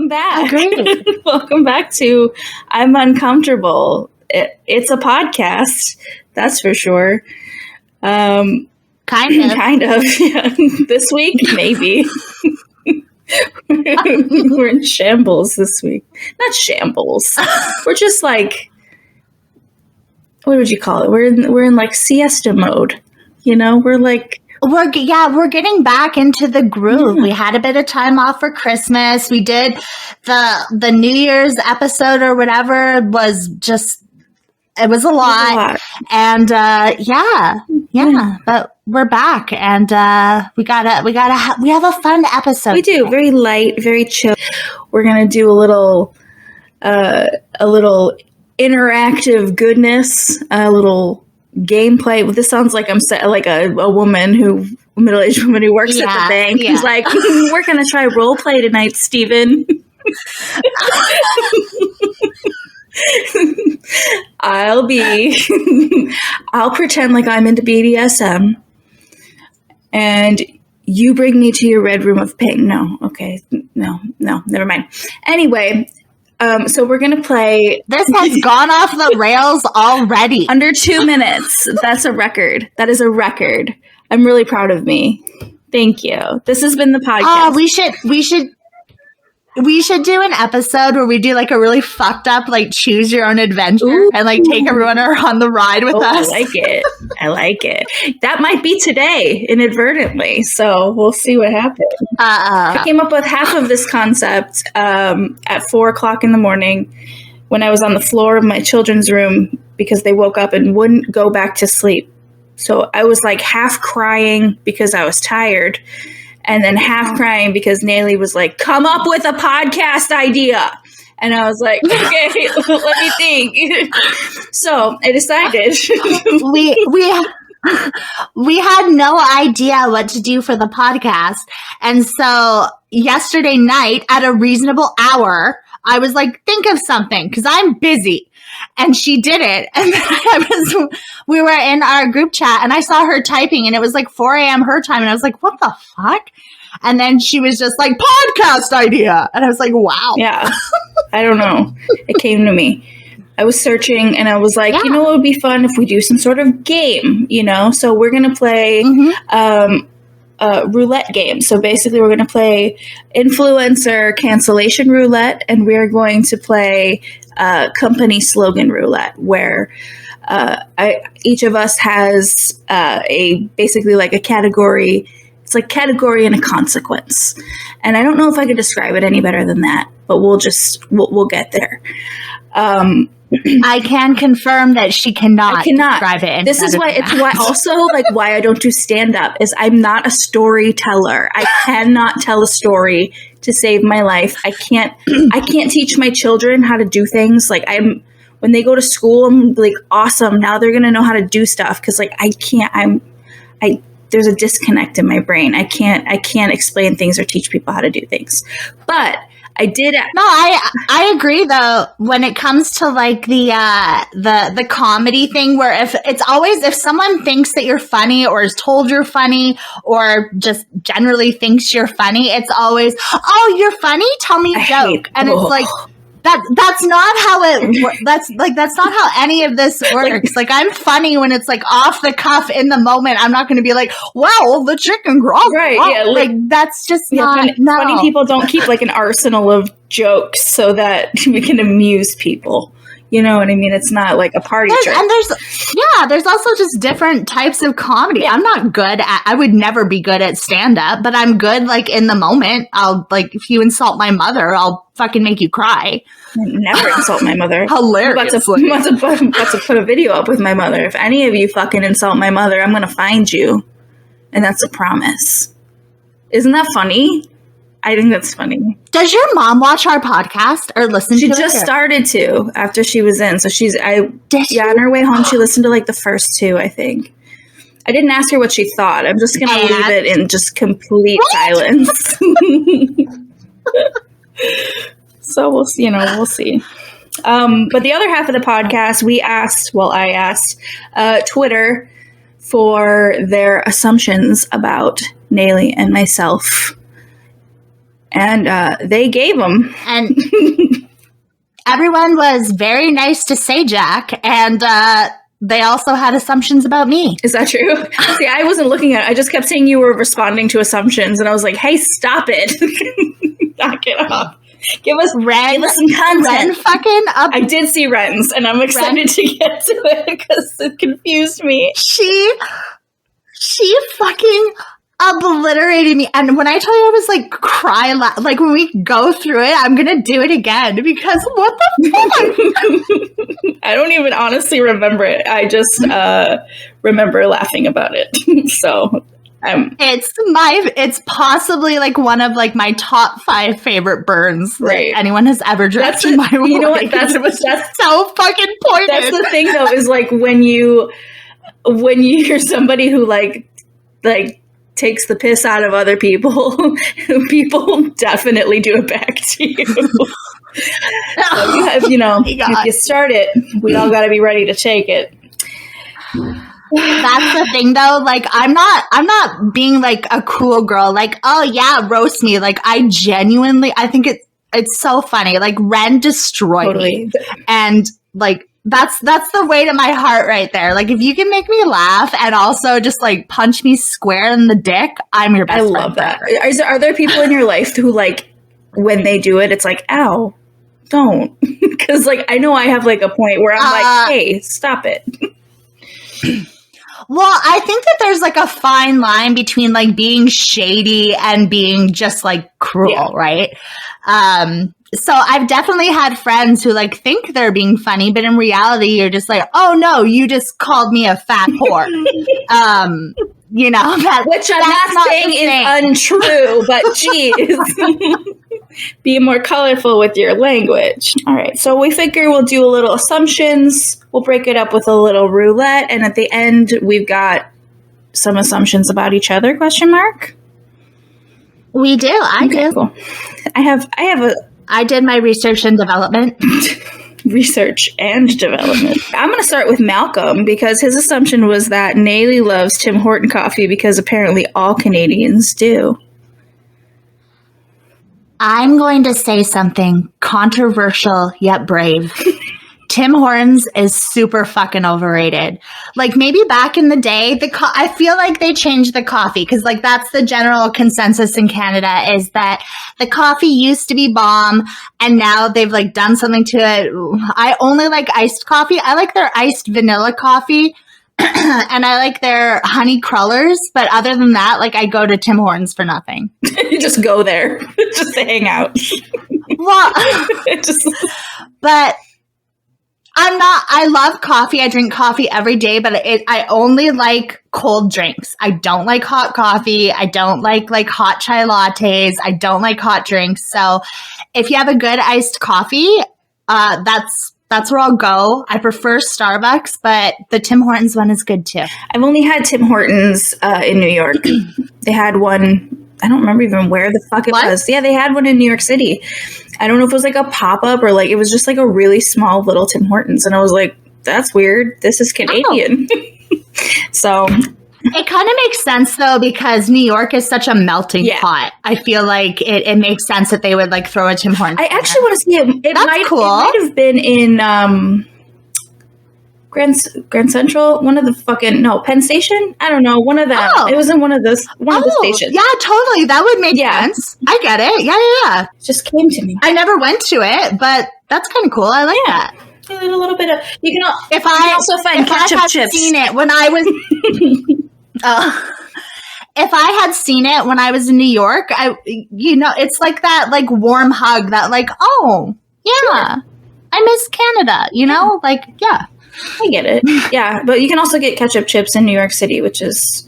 welcome back. Agreed. Welcome back to I'm Uncomfortable. It's a podcast, that's for sure. Kind of. Kind of. Yeah. This week, maybe. We're in shambles this week. Not shambles. We're just like, what would you call it? We're in like siesta mode. You know, we're like. We're getting back into the groove. Yeah. We had a bit of time off for Christmas. We did the New Year's episode or whatever it was a lot. And but we're back and we have a fun episode. We do. Very light, very chill. We're going to do a little interactive goodness, a little gameplay. This sounds like I'm like a woman middle-aged woman who works at the bank. Who's like, we're going to try role play tonight, Steven. I'll pretend like I'm into BDSM and you bring me to your red room of pain. No. Okay. No, never mind. Anyway, so we're going to play. This has gone off the rails already. Under 2 minutes. That's a record. That is a record. I'm really proud of me. Thank you. This has been the podcast. Oh, we should do an episode where we do like a really fucked up, like choose your own adventure and like take everyone on the ride with us. I like it. That might be today inadvertently. So we'll see what happens. I came up with half of this concept at 4:00 in the morning when I was on the floor of my children's room because they woke up and wouldn't go back to sleep. So I was like half crying because I was tired. And then half crying because Naley was like, come up with a podcast idea. And I was like, okay, let me think. So I decided. we had no idea what to do for the podcast. And so yesterday night at a reasonable hour, I was like, think of something because I'm busy. And she did it. And then we were in our group chat and I saw her typing and it was like 4 a.m. her time. And I was like, what the fuck? And then she was just like, podcast idea. And I was like, wow. Yeah. I don't know. It came to me. I was searching and I was like, you know what would be fun if we do some sort of game, you know? So we're going to play roulette game. So basically we're going to play influencer cancellation roulette and we're going to play company slogan roulette where each of us has basically like a category. It's like category and a consequence. And I don't know if I could describe it any better than that, but we'll get there. I can confirm that she cannot describe it. This is why why I don't do stand up is I'm not a storyteller. I cannot tell a story to save my life. I can't teach my children how to do things. Like when they go to school, I'm like, awesome. Now they're going to know how to do stuff. Cause like, there's a disconnect in my brain. I can't explain things or teach people how to do things, but I did. No, I agree though. When it comes to like the comedy thing, where if someone thinks that you're funny or is told you're funny or just generally thinks you're funny, it's always, oh, you're funny. Tell me a joke, and it's like. That's not how it. That's not how any of this works. Like I'm funny when it's like off the cuff in the moment. I'm not going to be like, well, the chicken broth. Right. Yeah. Like that's just not. Funny people don't keep like an arsenal of jokes so that we can amuse people. You know what I mean? It's not like a party trick. And there's also just different types of comedy. I'm not good at, I would never be good at stand-up, but I'm good like in the moment. I'll like, if you insult my mother, I'll fucking make you cry. Never insult my mother. Hilarious. I'm about to put a video up with my mother. If any of you fucking insult my mother, I'm going to find you. And that's a promise. Isn't that funny? I think that's funny. Does your mom watch our podcast or listen to it? She just started to after she was in. So on her way home, she listened to like the first two, I think. I didn't ask her what she thought. I'm just going to leave it in just complete silence. So we'll see. But the other half of the podcast, I asked Twitter for their assumptions about Naley and myself. And they gave them. And everyone was very nice to say Jack, and they also had assumptions about me. Is that true? See, I wasn't looking at it. I just kept saying you were responding to assumptions, and I was like, hey, stop it. Knock it off. Give us some content. Ren fucking up. I did see Ren's, and I'm excited to get to it because it confused me. She fucking obliterated me. And when I tell you I was like crying, like when we go through it, I'm going to do it again because what the fuck? I don't even honestly remember it. I just remember laughing about it. So it's possibly like one of like my top 5 favorite burns that anyone has ever directed in my way. You know what? That's so fucking pointed. That's the thing though, is like when you're somebody who like takes the piss out of other people, people definitely do it back to you. So if you start it, we all got to be ready to take it. That's the thing though, like I'm not being like a cool girl, like, oh yeah, roast me. Like I think it's so funny. Like Ren destroyed me. And like that's the way to my heart right there. Like if you can make me laugh and also just like punch me square in the dick, I'm your best friend. I love that. Are there people in your life who like when they do it, it's like, ow, don't? Because like I know I have like a point where I'm like, hey, stop it. Well, I think that there's like a fine line between like being shady and being just like cruel, right? So I've definitely had friends who like think they're being funny, but in reality, you're just like, oh no, you just called me a fat whore. Which I'm not saying is untrue, but geez. Be more colorful with your language. All right, so we figure we'll do a little assumptions. We'll break it up with a little roulette, and at the end, we've got some assumptions about each other? ? We do. I do. Cool. I did my research and development. Research and development. I'm going to start with Malcolm because his assumption was that Naley loves Tim Horton coffee because apparently all Canadians do. I'm going to say something controversial yet brave. Tim Hortons is super fucking overrated. Like maybe back in the day, I feel like they changed the coffee because like that's the general consensus in Canada is that the coffee used to be bomb and now they've like done something to it. I only like iced coffee. I like their iced vanilla coffee and I like their honey crullers. But other than that, like I go to Tim Hortons for nothing. You just go there just to hang out. Well, but I love coffee. I drink coffee every day, but I only like cold drinks. I don't like hot coffee. I don't like hot chai lattes. I don't like hot drinks. So if you have a good iced coffee, that's where I'll go. I prefer Starbucks, but the Tim Hortons one is good too. I've only had Tim Hortons in New York. They had one. I don't remember even where the fuck it was. Yeah, they had one in New York City. I don't know if it was like a pop-up or like it was just like a really small little Tim Hortons. And I was like, that's weird. This is Canadian. So it kind of makes sense though, because New York is such a melting pot. I feel like it makes sense that they would like throw a Tim Hortons. I actually want to see it. It might have been in Grand Central, one of the Penn Station? I don't know, one of them. It was in one of the stations. Yeah, totally. That would make sense. I get it. Yeah. It just came to me. I never went to it, but that's kind of cool. I like that. A little bit of you can. If I also find ketchup chips. Seen it when I was. If I had seen it when I was in New York, it's like that, like warm hug. That like, oh yeah, I miss Canada. I get it. Yeah, but you can also get ketchup chips in New York City, which is...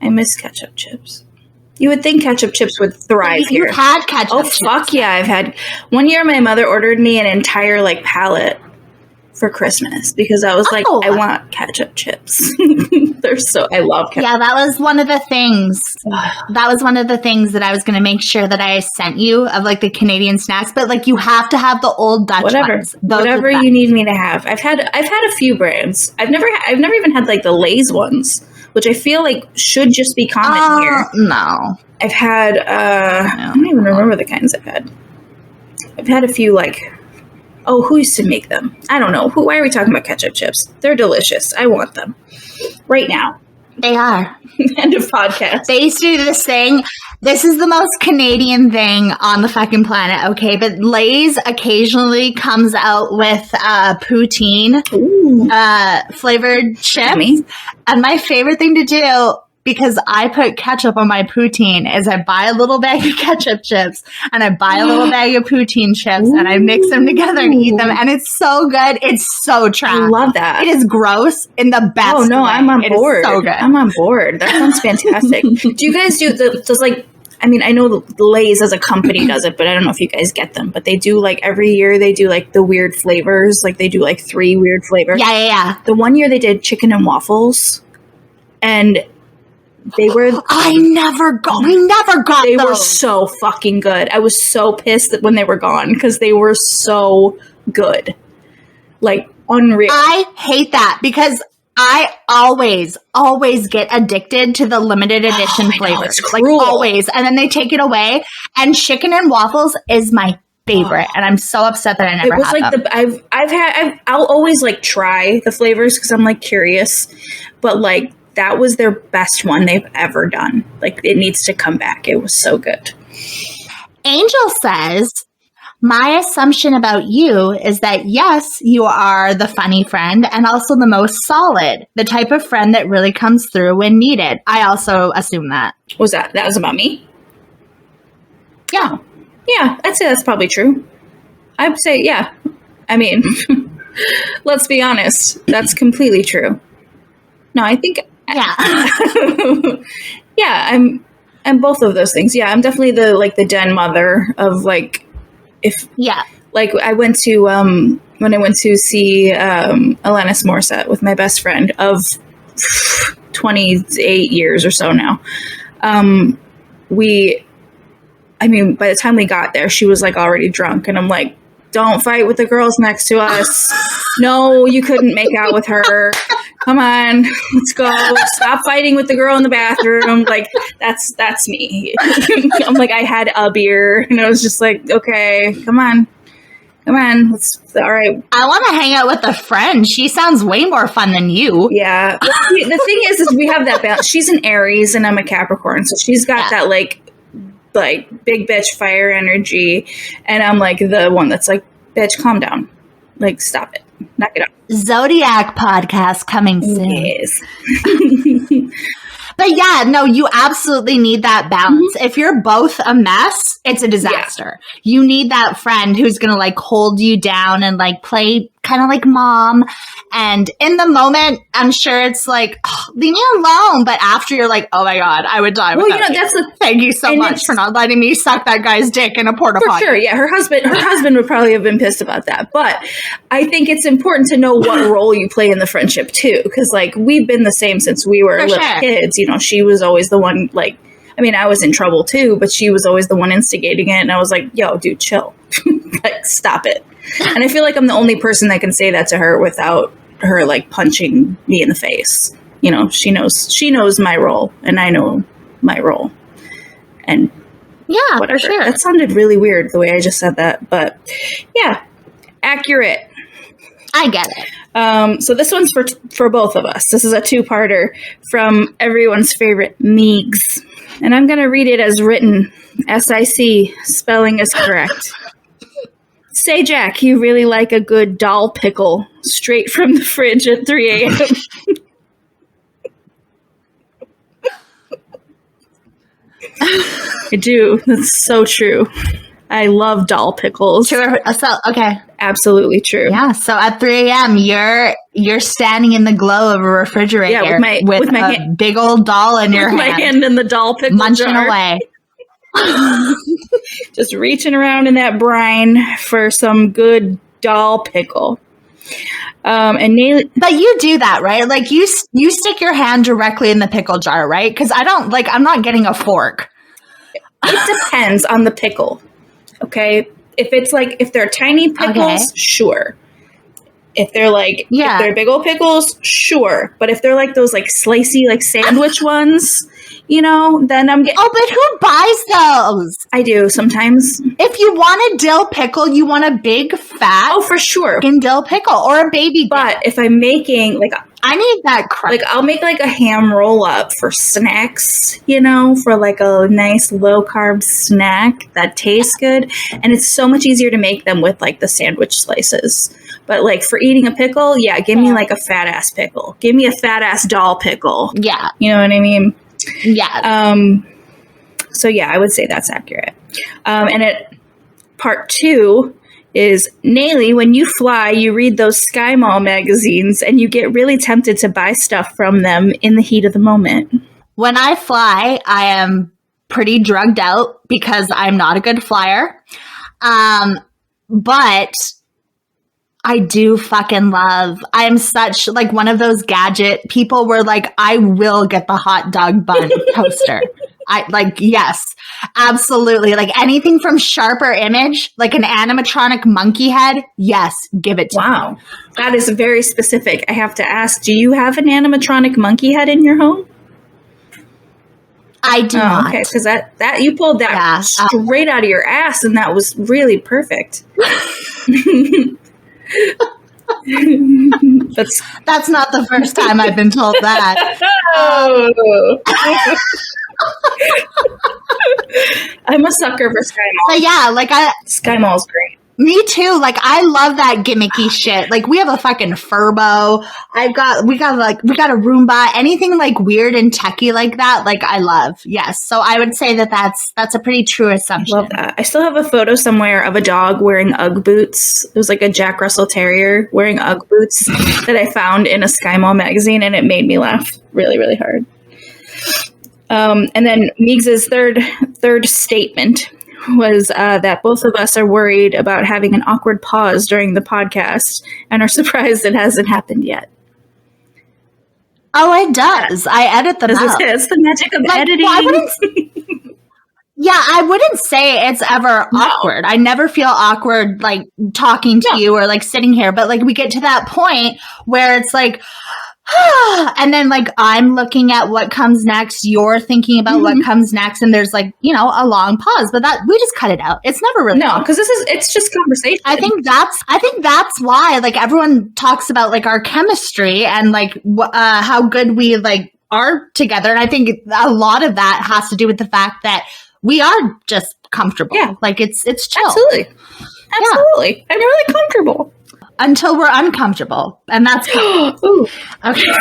I miss ketchup chips. You would think ketchup chips would thrive here. You've had ketchup chips. Oh, fuck yeah, I've had... One year, my mother ordered me an entire, pallet for Christmas because I was like, I want ketchup chips. I love ketchup. Yeah, that was one of the things. That was one of the things that I was going to make sure that I sent you of the Canadian snacks. But you have to have the old Dutch ones. Whatever you need me to have. I've had a few brands. I've never even had the Lay's ones, which I feel like should just be common here. No. I've had, I don't even remember the kinds I've had. I've had a few who used to make them? I don't know. Why are we talking about ketchup chips? They're delicious. I want them right now. They are. End of podcast. They used to do this thing. This is the most Canadian thing on the fucking planet, okay? But Lay's occasionally comes out with poutine flavored chips. Yummy. And my favorite thing to do, because I put ketchup on my poutine, is I buy a little bag of ketchup chips and I buy a little bag of poutine chips and I mix them together and eat them. And it's so good. It's so trash. I love that. It is gross in the best way. I'm on board. It is so good. I'm on board. That sounds fantastic. Do you guys do I know the Lay's as a company does it, but I don't know if you guys get them. But they do every year they do the weird flavors. They do 3 weird flavors. Yeah. The one year they did chicken and waffles, and they were. We never got. They those. were so fucking good. I was so pissed that when they were gone because they were so good, unreal. I hate that because I always get addicted to the limited edition flavors. Always. And then they take it away. And chicken and waffles is my favorite. And I'm so upset that I never had them. I'll always try the flavors because I'm curious. But that was their best one they've ever done. It needs to come back. It was so good. Angel says, my assumption about you is that, yes, you are the funny friend and also the most solid, the type of friend that really comes through when needed. I also assume that. That was about me? Yeah. Yeah, I'd say that's probably true. I'd say, yeah. I mean, let's be honest. That's completely true. No, I think... Yeah. Yeah, I'm both of those things. Yeah, I'm definitely the den mother of I went to when I went to see Alanis Morissette with my best friend of 28 years or so now. By the time we got there, she was already drunk, and I'm like, don't fight with the girls next to us. No, you couldn't make out with her. Come on, let's go. Stop fighting with the girl in the bathroom. That's me. I'm I had a beer, and I was just okay, come on, all right. I want to hang out with a friend. She sounds way more fun than you. Yeah. The thing is we have that balance. She's an Aries, and I'm a Capricorn, so she's got that big bitch fire energy, and I'm the one that's bitch, calm down, stop it, knock it up. Zodiac podcast coming soon. Yes. But yeah, no, you absolutely need that balance. Mm-hmm. If you're both a mess, it's a disaster. Yeah. You need that friend who's going to hold you down and play kind of like mom. And in the moment, I'm sure it's leave me alone. But after you're oh my God, I would die without you. That's thank you so much for not letting me suck that guy's dick in a porta potty. For sure, yeah. Her husband would probably have been pissed about that. But I think it's important to know what role you play in the friendship too. Because we've been the same since we were little kids. She was always the one I was in trouble too, but she was always the one instigating it. And I was yo, dude, chill. Stop it. And I feel I'm the only person that can say that to her without her punching me in the face. She knows my role, and I know my role. And yeah, whatever. For sure. That sounded really weird the way I just said that, but yeah, accurate. I get it. So this one's for both of us. This is a 2-parter from everyone's favorite Meegs. And I'm going to read it as written. SIC, spelling is correct. Say, Jack, you really like a good doll pickle straight from the fridge at 3 a.m. I do. That's so true. I love doll pickles. True. Okay. Absolutely true. Yeah. So at 3 a.m., you're standing in the glow of a refrigerator with a big old doll in your hand. My hand in the doll pickle munching jar. Away. Just reaching around in that brine for some good doll pickle. And Naley, but you do that, right? You stick your hand directly in the pickle jar, right? Because I'm not getting a fork. It depends on the pickle. Okay. If it's if they're tiny pickles, sure. If they're if they're big old pickles, sure. But if they're those slicey sandwich ones, then I'm getting... Oh, but who buys those? I do sometimes. If you want a dill pickle, you want a big, fat... Oh, for sure. ...dill pickle or a baby dill. But if I'm making, I need that crunch. I'll make a ham roll-up for snacks, for a nice low-carb snack that tastes good. And it's so much easier to make them with, the sandwich slices. But, for eating a pickle, yeah, give me, a fat-ass pickle. Give me a fat-ass doll pickle. Yeah. You know what I mean? Yeah. So, yeah, I would say that's accurate. And part 2 is, Naley, when you fly, you read those Sky Mall magazines and you get really tempted to buy stuff from them in the heat of the moment. When I fly, I am pretty drugged out because I'm not a good flyer. But I do fucking love, I am such one of those gadget people where I will get the hot dog bun toaster. Yes, absolutely. Anything from Sharper Image, an animatronic monkey head. Yes, give it to me. Wow. That is very specific. I have to ask, do you have an animatronic monkey head in your home? I do not. Okay, because that you pulled that straight out of your ass, and that was really perfect. That's not the first time I've been told that. I'm a sucker for Sky Mall. So yeah, Sky Mall's great. Me too. I love that gimmicky shit. We have a fucking Furbo. We got a Roomba. Anything weird and techie like that, I love. Yes. So I would say that's a pretty true assumption. Love that. I still have a photo somewhere of a dog wearing Ugg boots. It was a Jack Russell Terrier wearing Ugg boots that I found in a Sky Mall magazine, and it made me laugh really, really hard. And then Meigs' third statement was that both of us are worried about having an awkward pause during the podcast and are surprised it hasn't happened yet. Oh, it does. I edit them out. It's the magic of editing. I wouldn't say it's ever awkward. I never feel awkward talking to you or sitting here, but we get to that point where it's and then I'm looking at what comes next, you're thinking about what comes next, and there's a long pause, but that we just cut it out. It's never really because it's just conversation. I think that's why everyone talks about our chemistry and how good we are together, and I think a lot of that has to do with the fact that we are just comfortable. Yeah, it's chill. Absolutely. Yeah. I'm really comfortable. Until we're uncomfortable. And that's cool. Okay.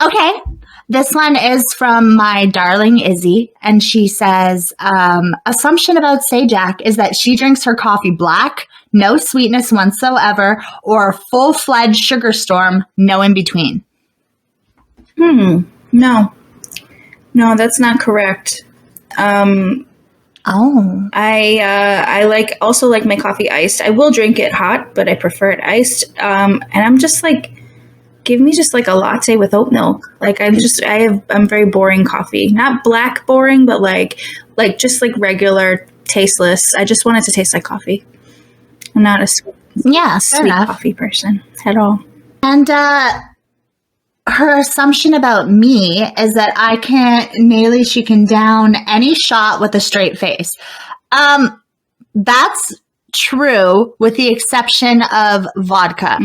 Okay. This one is from my darling Izzy. And she says, assumption about Sajak is that she drinks her coffee black, no sweetness whatsoever, or full-fledged sugar storm, no in between. No, that's not correct. I also like my coffee iced. I will drink it hot, but I prefer it iced. And I'm just give me just a latte with oat milk. I'm very boring coffee. Not black boring, but just regular tasteless. I just want it to taste like coffee. I'm not a sweet coffee person at all. And her assumption about me is that she can down any shot with a straight face. That's true with the exception of vodka.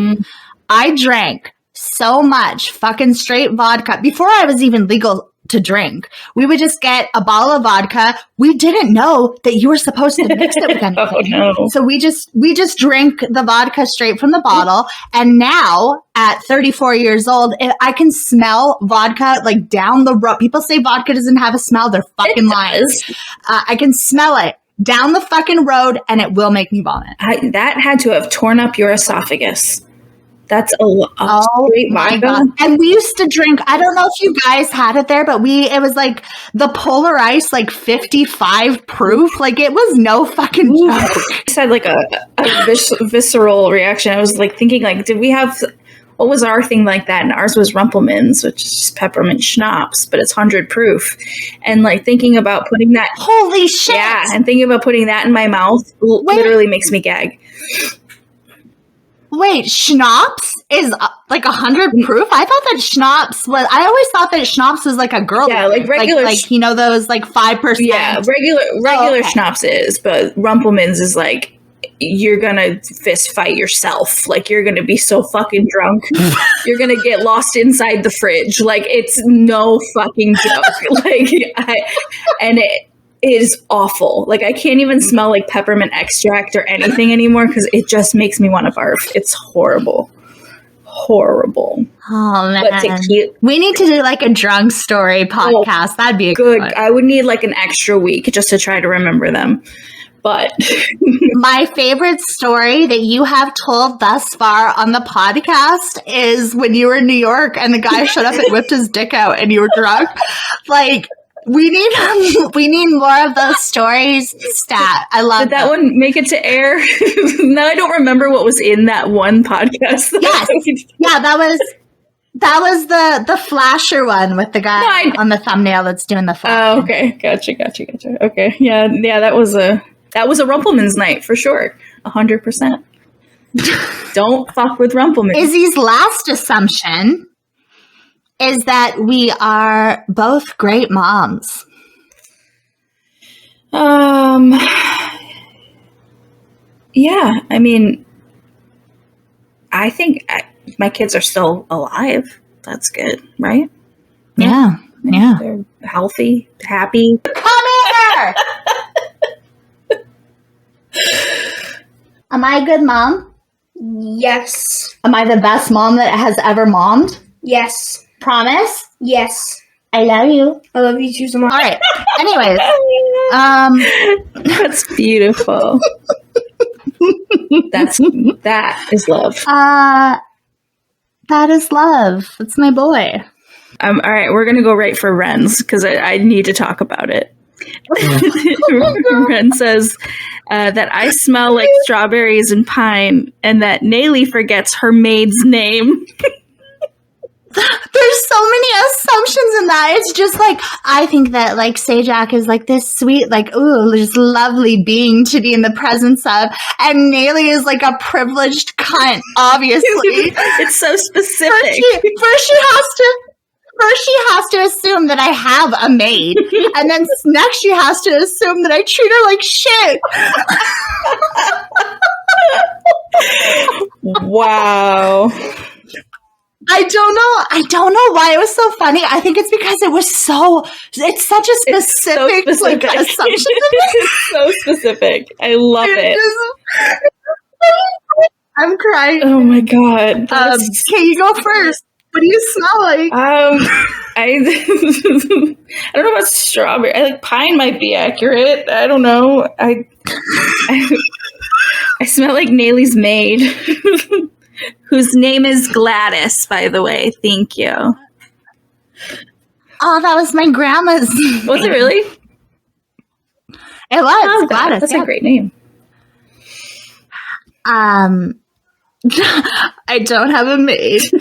I drank so much fucking straight vodka before I was even legal to drink. We would just get a bottle of vodka. We didn't know that you were supposed to mix it with anything. Oh, no. So we just drink the vodka straight from the bottle. And now at 34 years old, I can smell vodka down the road. People say vodka doesn't have a smell. They're fucking lying. I can smell it down the fucking road and it will make me vomit. That had to have torn up your esophagus. That's a straight my God. And we used to drink, I don't know if you guys had it there, but it was the Polar Ice, 55 proof. It was no fucking joke. I just had a visceral reaction. I was thinking, did we have, what was our thing like that? And ours was Rumpelmann's, which is just peppermint schnapps, but it's 100 proof. And thinking about putting that. Holy shit. Yeah. And thinking about putting that in my mouth literally makes me gag. Wait, schnapps is like 100 proof? I thought that schnapps was. I always thought that schnapps was like a girl. Yeah, like regular, like you know those like 5%. Yeah, regular schnapps is, but Rumpelmans is like you're gonna fist fight yourself. Like you're gonna be so fucking drunk, you're gonna get lost inside the fridge. Like it's no fucking joke. And it is awful. Like I can't even smell like peppermint extract or anything anymore because it just makes me want to barf. It's horrible. Oh man, we need to do like a drunk story podcast. That'd be good. I would need like an extra week just to try to remember them. But my favorite story that you have told thus far on the podcast is when you were in New York and the guy showed up and whipped his dick out and you were drunk. Like we need more of those stories. Stat. I love Did that one make it to air? Now I don't remember what was in that one podcast. Yes. Yeah, that was the flasher one with the guy on the thumbnail that's doing the flash. Oh, okay. Gotcha. Okay. Yeah, that was a Rumpelmans night for sure. 100%. Don't fuck with Rumpelmans. Izzy's last assumption is that we are both great moms. Yeah, I mean, I think my kids are still alive. That's good, right? Yeah. They're healthy, happy. Come here! Am I a good mom? Yes. Am I the best mom that has ever mommed? Yes. Promise? Yes. I love you. I love you too so much. All right. Anyways, that's beautiful. that is love. That is love. That's my boy. All right, we're gonna go right for Ren's because I need to talk about it. Ren says that I smell like strawberries and pine, and that Naley forgets her maid's name. There's so many assumptions in that. It's just like, I think that like Sajak is like this sweet, like, ooh, just lovely being to be in the presence of. And Naley is like a privileged cunt, obviously. It's so specific. First she has to assume that I have a maid. And then next she has to assume that I treat her like shit. Wow. I don't know why it was so funny. I think it's because it's such a specific, like, assumption. It's so specific. I love it. I'm crying. Oh my God. Okay, you go first. What do you smell like? I don't know about strawberry. I like pine might be accurate. I don't know. I smell like Naley's maid. Whose name is Gladys, by the way. Thank you. Oh, that was my grandma's name. Was it really? It was. Gladys. That's a great name. I don't have a maid. If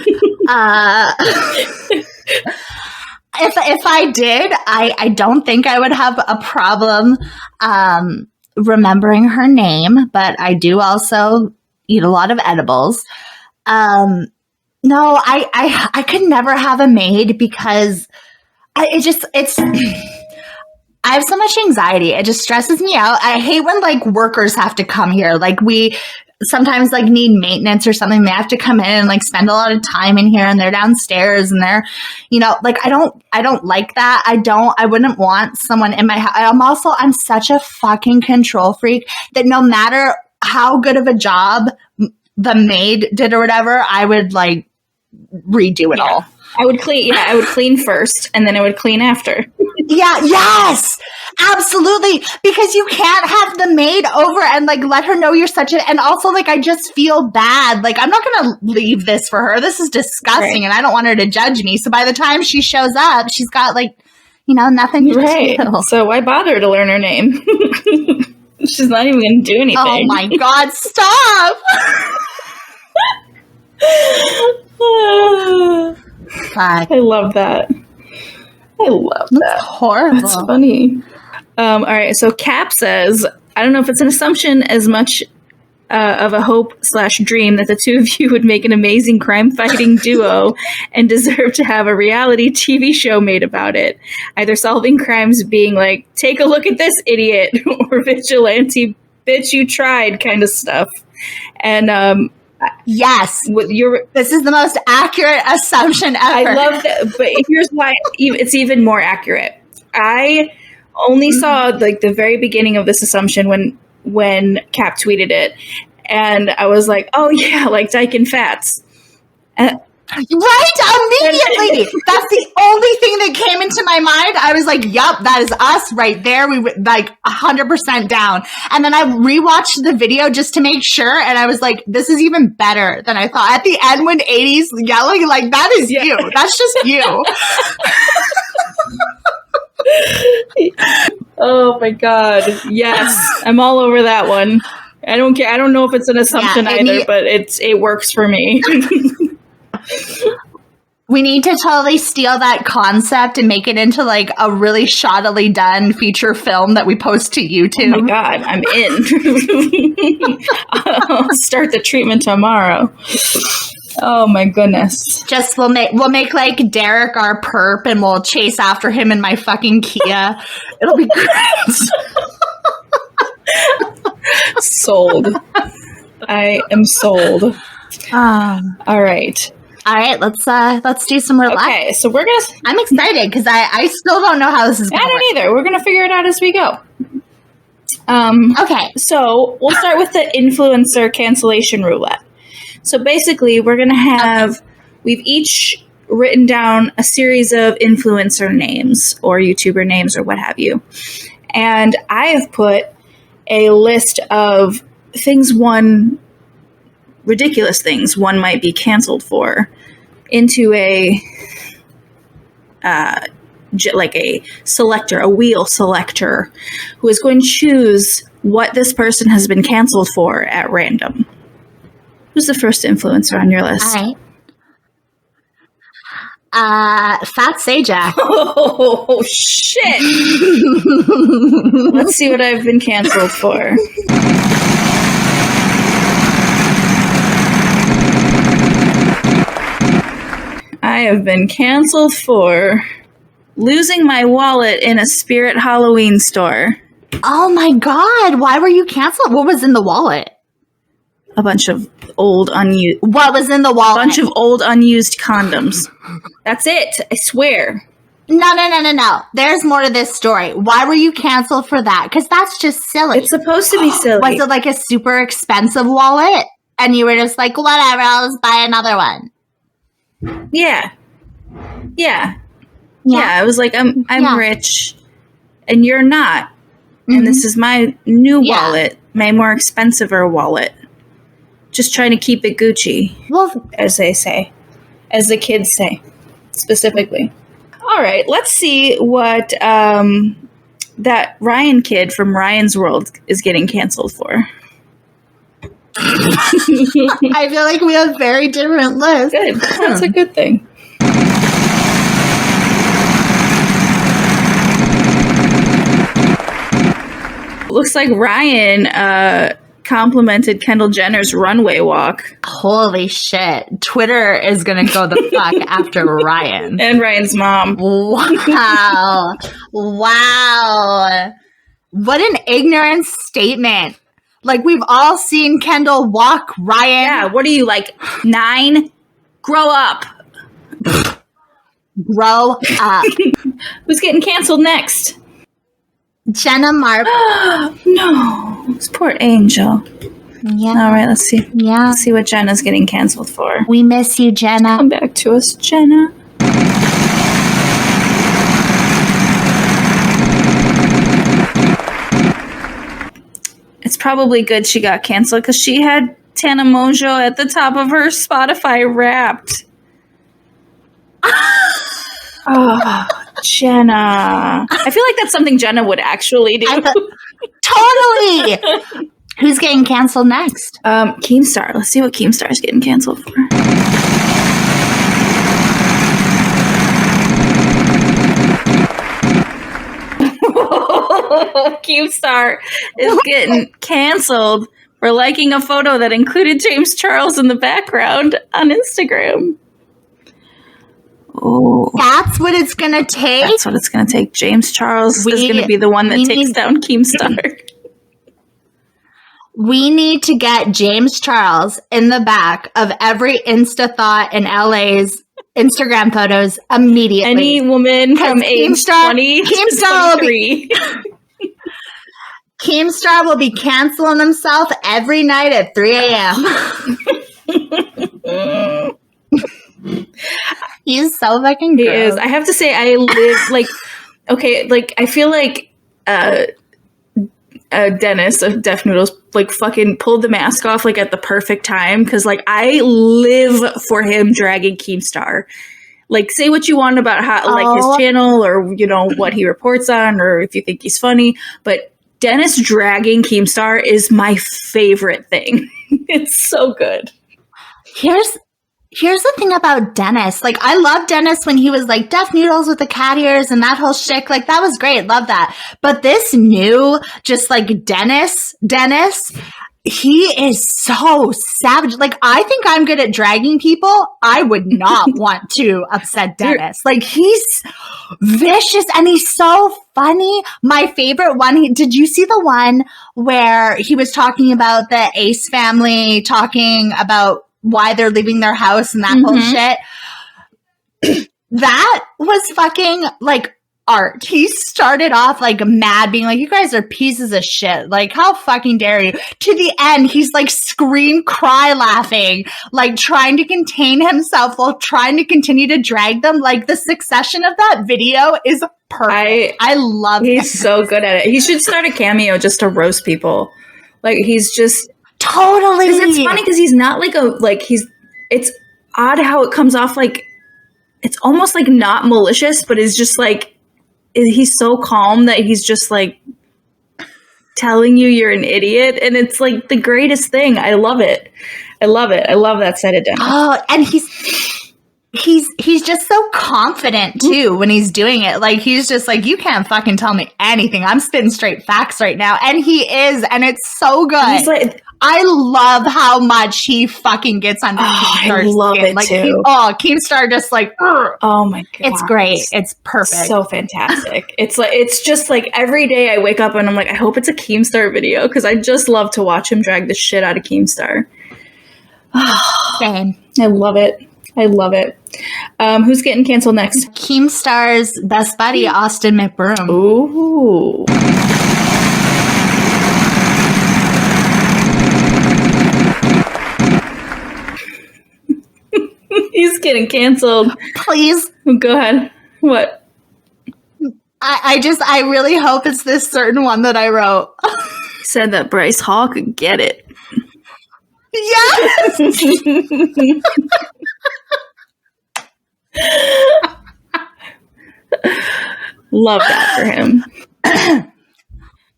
I did, I don't think I would have a problem remembering her name, but I do also eat a lot of edibles. No, I could never have a maid because I have so much anxiety. It just stresses me out. I hate when like workers have to come here. Like we sometimes like need maintenance or something. They have to come in and like spend a lot of time in here and they're downstairs and they're, like I don't like that. I wouldn't want someone in my house. I'm such a fucking control freak that no matter how good of a job the maid did or whatever, I would like redo it all. I would clean first and then I would clean after. Yeah, yes, absolutely. Because you can't have the maid over and like let her know you're and also like I just feel bad. Like I'm not gonna leave this for her. This is disgusting, and I don't want her to judge me. So by the time she shows up, she's got like, nothing to do. So why bother to learn her name? She's not even gonna do anything. Oh my God, stop! I love that. That's horrible. That's funny. All right. So Cap says, I don't know if it's an assumption as much of a hope/dream that the two of you would make an amazing crime-fighting duo and deserve to have a reality TV show made about it. Either solving crimes being like, take a look at this idiot, or vigilante, bitch, you tried kind of stuff. And yes, this is the most accurate assumption ever. I love that, but here's why it's even more accurate. I only saw like the very beginning of this assumption when Cap tweeted it, and I was like, oh yeah, like Dyke and Fats. Right, immediately. That's the only thing that came into my mind. I was like, yup, that is us right there. We were like 100% down. And then I rewatched the video just to make sure. And I was like, this is even better than I thought. At the end when 80s yelling, like, that is you. That's just you. Oh my God. Yes. I'm all over that one. I don't care. I don't know if it's an assumption either, but it works for me. We need to totally steal that concept and make it into like a really shoddily done feature film that we post to YouTube. Oh my God, I'm in. I'll start the treatment tomorrow. Oh my goodness. Just we'll make like Derek our perp and we'll chase after him in my fucking Kia. It'll be great. Sold. I am sold. All right. All right, let's do some relax. Okay, so we're gonna. I'm excited because I still don't know how this is going. I don't either. We're gonna figure it out as we go. Okay, so we'll start with the influencer cancellation roulette. So basically, we're gonna have we've each written down a series of influencer names or YouTuber names or what have you, and I have put a list of things ridiculous things one might be canceled for into a like a selector, a wheel selector, who is going to choose what this person has been canceled for at random. Who's the first influencer on your list? All right. Fat Sajak. Oh shit. Let's see what I've been canceled for. I have been canceled for losing my wallet in a Spirit Halloween store. Oh my God. Why were you canceled? What was in the wallet? A bunch of old unused. What was in the wallet? A bunch of old unused condoms. That's it. I swear. No. There's more to this story. Why were you canceled for that? Because that's just silly. It's supposed to be silly. Was it like a super expensive wallet? And you were just like, whatever, I'll just buy another one. Yeah. I was like, I'm rich and you're not. Mm-hmm. And this is my new wallet, my more expensiver wallet. Just trying to keep it Gucci, well, as they say, as the kids say, specifically. All right, let's see what that Ryan kid from Ryan's World is getting canceled for. I feel like we have very different lists. Good. That's a good thing. Looks like Ryan complimented Kendall Jenner's runway walk. Holy shit. Twitter is going to go the fuck after Ryan. And Ryan's mom. Wow. What an ignorant statement. Like, we've all seen Kendall walk Ryan. Yeah, what are you, like, 9? Grow up. Grow up. Who's getting canceled next? Jenna Marbles. No. This poor angel. Yeah. All right, let's see. Yeah. Let's see what Jenna's getting canceled for. We miss you, Jenna. Come back to us, Jenna. It's probably good she got canceled because she had Tana Mongeau at the top of her Spotify Wrapped. Oh, Jenna. I feel like that's something Jenna would actually do. Totally. Who's getting canceled next? Keemstar. Let's see what Keemstar is getting canceled for. Keemstar is getting canceled for liking a photo that included James Charles in the background on Instagram. Oh, that's what it's gonna take. That's what it's gonna take. James Charles is gonna be the one that takes down Keemstar. We need to get James Charles in the back of every Insta thought in LA's Instagram photos immediately. Any woman from age 20 to 23. Keemstar will be canceling himself every night at 3 a.m. He's so fucking gross. He is. I have to say, I live like, okay, like I feel like Dennis of Def Noodles like fucking pulled the mask off like at the perfect time, because like I live for him dragging Keemstar. Like, say what you want about how like his channel or you know what he reports on or if you think he's funny, but Dennis dragging Keemstar is my favorite thing. It's so good. Here's the thing about Dennis. Like, I love Dennis when he was like Def Noodles with the cat ears and that whole shit. Like, that was great. Love that. But this new, just like Dennis, he is so savage. Like, I think I'm good at dragging people. I would not want to upset Dennis. Like, he's vicious and he's so funny. My favorite one, did you see the one where he was talking about the Ace family, talking about why they're leaving their house and that whole shit? That was fucking like art. He started off like mad, being like, you guys are pieces of shit. Like, how fucking dare you? To the end, he's like scream, cry, laughing, like trying to contain himself while trying to continue to drag them. Like, the succession of that video is perfect. I love it. He's so good at it. He should start a cameo just to roast people. Like, he's just... Totally. Because it's funny because he's not like it's odd how it comes off like it's almost like not malicious, but it's just like he's so calm that he's just like telling you you're an idiot, and it's like the greatest thing. I love it. I love that side of Dennis. Oh, and he's just so confident too when he's doing it. Like, he's just like, you can't fucking tell me anything. I'm spitting straight facts right now. And he is, and it's so good. He's like, I love how much he fucking gets under Keemstar's I love skin. it Like, too. Keemstar just like, oh my god, it's great. It's perfect. So fantastic. It's just like every day I wake up and I'm like, I hope it's a Keemstar video, because I just love to watch him drag the shit out of Keemstar. Same. I love it. Who's getting canceled next? Keemstar's best buddy, Austin McBroom. Ooh. He's getting canceled. Please. Go ahead. What? I really hope it's this certain one that I wrote. Said that Bryce Hall could get it. Yes! Love that for him.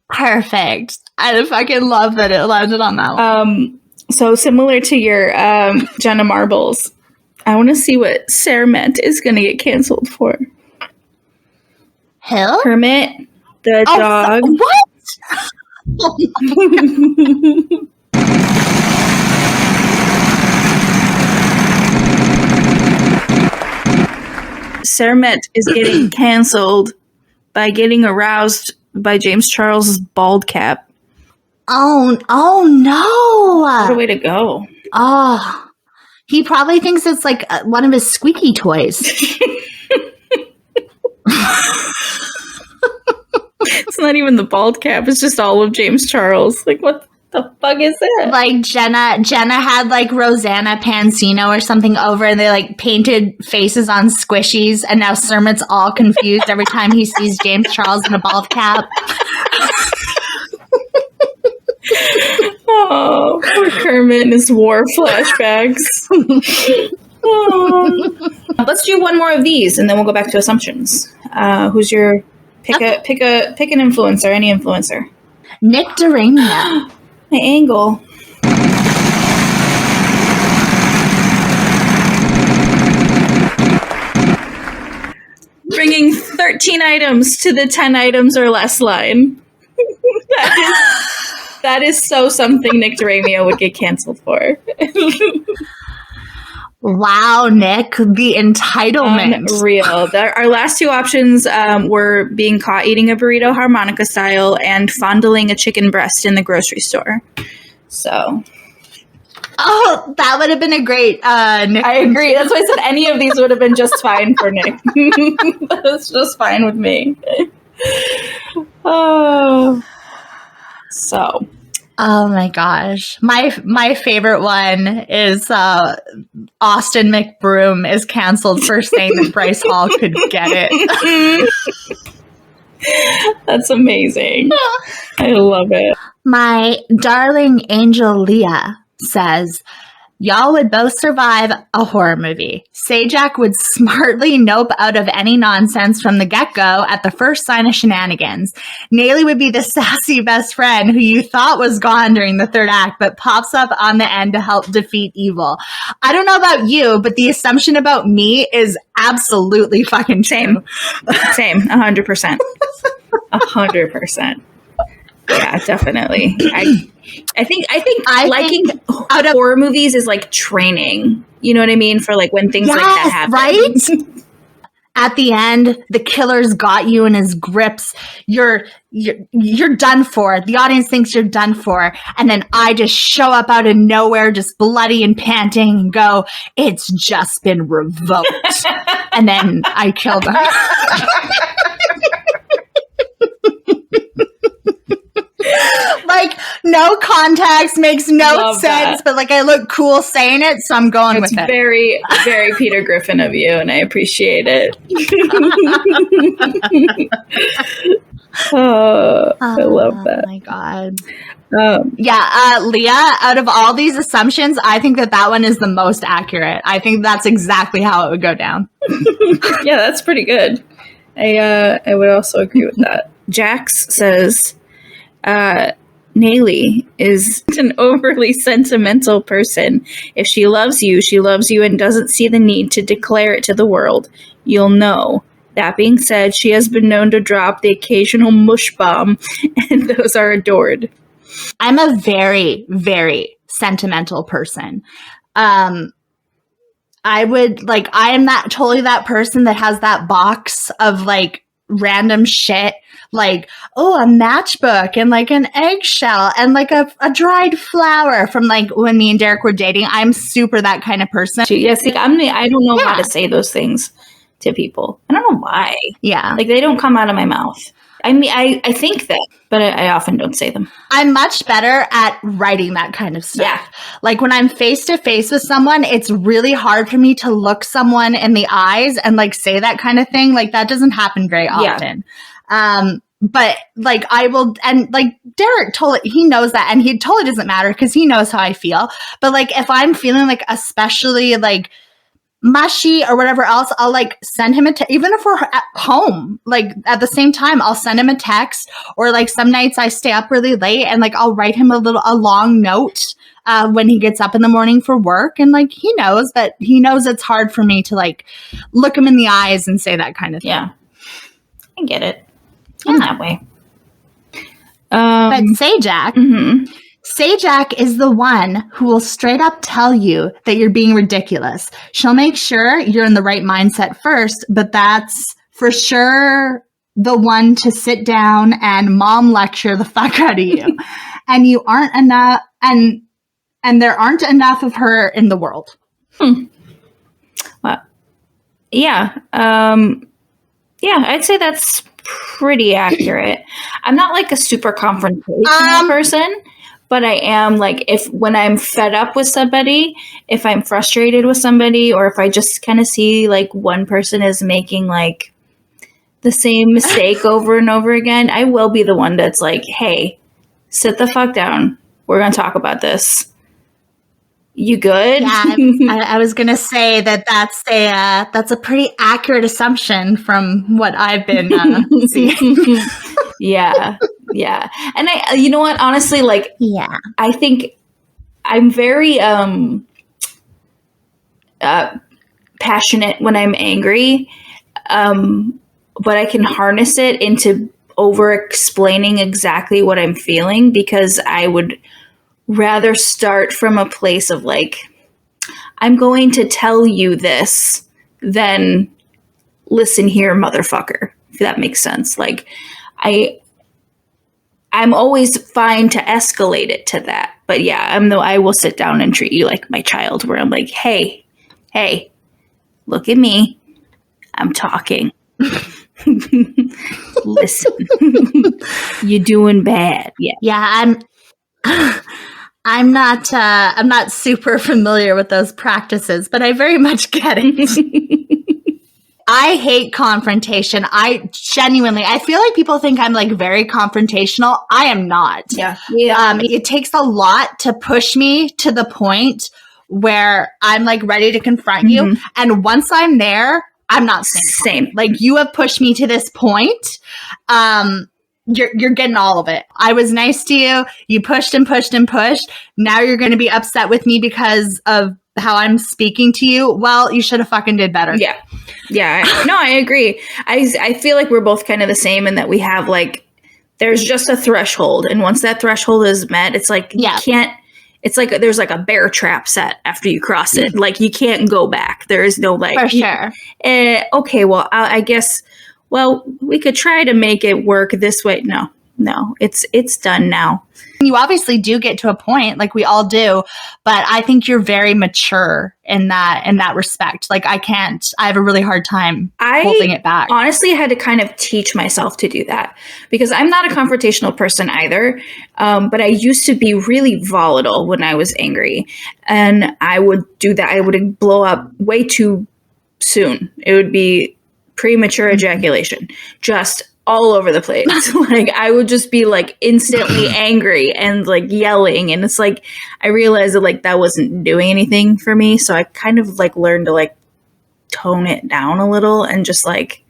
Perfect. I fucking love that it landed on that one. So similar to your Jenna Marbles, I want to see what Sarmet is going to get canceled for. Hill? Kermit, the dog. What? Sarmet is getting canceled by getting aroused by James Charles's bald cap. Oh no! What a way to go. Oh, he probably thinks it's like one of his squeaky toys. It's not even the bald cap. It's just all of James Charles. Like, what the fuck is that? Like, Jenna had like Rosanna Pansino or something over, and they like painted faces on squishies, and now Sermot's all confused every time he sees James Charles in a bald cap. Oh, poor Kermit and his war flashbacks. Oh. Let's do one more of these, and then we'll go back to assumptions. Who's your pick an influencer, any influencer? Nick Dorania. My angle. Bringing 13 items to the 10 items or less line. That is That is so something Nick DeRamio would get canceled for. Wow, Nick, the entitlement. Unreal. Our last two options were being caught eating a burrito harmonica style and fondling a chicken breast in the grocery store. So. Oh, that would have been a great Nick. I agree. That's why I said any of these would have been just fine for Nick. That's just fine with me. Oh. So. Oh my gosh. My favorite one is Austin McBroom is canceled for saying that Bryce Hall could get it. That's amazing. I love it. My darling angel Leah says, y'all would both survive a horror movie. Sajak would smartly nope out of any nonsense from the get-go at the first sign of shenanigans. Naley would be the sassy best friend who you thought was gone during the third act, but pops up on the end to help defeat evil. I don't know about you, but the assumption about me is absolutely fucking true. Same. 100%. 100%. Yeah, definitely. I think liking horror movies is like training. You know what I mean? For like when things like that happen. Right? At the end, the killer's got you in his grips. You're done for. The audience thinks you're done for. And then I just show up out of nowhere, just bloody and panting, and go, it's just been revoked. And then I kill them. Like, no context, makes no sense, but like I look cool saying it, so I'm going with it. It's very, very Peter Griffin of you, and I appreciate it. I love that. Oh my God. Leah, out of all these assumptions, I think that one is the most accurate. I think that's exactly how it would go down. Yeah, that's pretty good. I would also agree with that. Jax says, Naley is an overly sentimental person. If she loves you and doesn't see the need to declare it to the world. You'll know. That being said, she has been known to drop the occasional mush bomb, and those are adored. I'm a very, very sentimental person. I am that person that has that box of like random shit, like, oh, a matchbook and like an eggshell and like a dried flower from like when me and Derek were dating. I'm super that kind of person. Yes, like I don't know how to say those things to people. I don't know why. Yeah. Like they don't come out of my mouth. I mean, I think that, but I often don't say them. I'm much better at writing that kind of stuff. Yeah. Like when I'm face to face with someone, it's really hard for me to look someone in the eyes and like say that kind of thing. Like that doesn't happen very often. Yeah. But like I will, and like Derek he knows that, and he totally doesn't matter because he knows how I feel. But like if I'm feeling like especially like mushy or whatever else, I'll like send him even if we're at home, like at the same time, I'll send him a text, or like some nights I stay up really late and like I'll write him a long note when he gets up in the morning for work. And like he knows it's hard for me to like look him in the eyes and say that kind of thing. Yeah, I get it. I'm that way. But Sajak, Sajak is the one who will straight up tell you that you're being ridiculous. She'll make sure you're in the right mindset first, but that's for sure the one to sit down and mom lecture the fuck out of you. And you aren't enough, and there aren't enough of her in the world. Well, yeah. I'd say that's pretty accurate. I'm not like a super confrontational person, but I am like when I'm fed up with somebody, if I'm frustrated with somebody, or if I just kind of see like one person is making like the same mistake over and over again, I will be the one that's like, hey, sit the fuck down. We're going to talk about this. You good? Yeah, I was gonna say that's a pretty accurate assumption from what I've been seeing. Yeah, and you know what? Honestly, like, I think I'm very passionate when I'm angry, but I can harness it into over explaining exactly what I'm feeling, because I would rather start from a place of like, I'm going to tell you this than listen here, motherfucker, if that makes sense. Like, I'm always fine to escalate it to that. But yeah, I will sit down and treat you like my child, where I'm like, hey, look at me. I'm talking. Listen. You're doing bad. Yeah. Yeah, I'm not super familiar with those practices, but I very much get it. I hate confrontation. I feel like people think I'm like very confrontational. I am not. Yeah. It takes a lot to push me to the point where I'm like ready to confront you. And once I'm there, I'm not same. Like, you have pushed me to this point. You're getting all of it. I was nice to you. You pushed and pushed and pushed. Now you're going to be upset with me because of how I'm speaking to you. Well, you should have fucking did better. Yeah. Yeah. No, I agree. I feel like we're both kind of the same in that we have like, there's just a threshold. And once that threshold is met, it's like, you can't, it's like there's like a bear trap set after you cross it. Like, you can't go back. There is no like, for sure. Okay, well, I guess, well, we could try to make it work this way. No, it's done now. You obviously do get to a point, like we all do, but I think you're very mature in that respect. Like, I have a really hard time holding it back. Honestly, I had to kind of teach myself to do that, because I'm not a confrontational person either. But I used to be really volatile when I was angry, and I would do that. I would blow up way too soon. It would be premature ejaculation, just all over the place. Like, I would just be like instantly angry and like yelling. And it's like, I realized that like that wasn't doing anything for me. So I kind of like learned to like tone it down a little and just like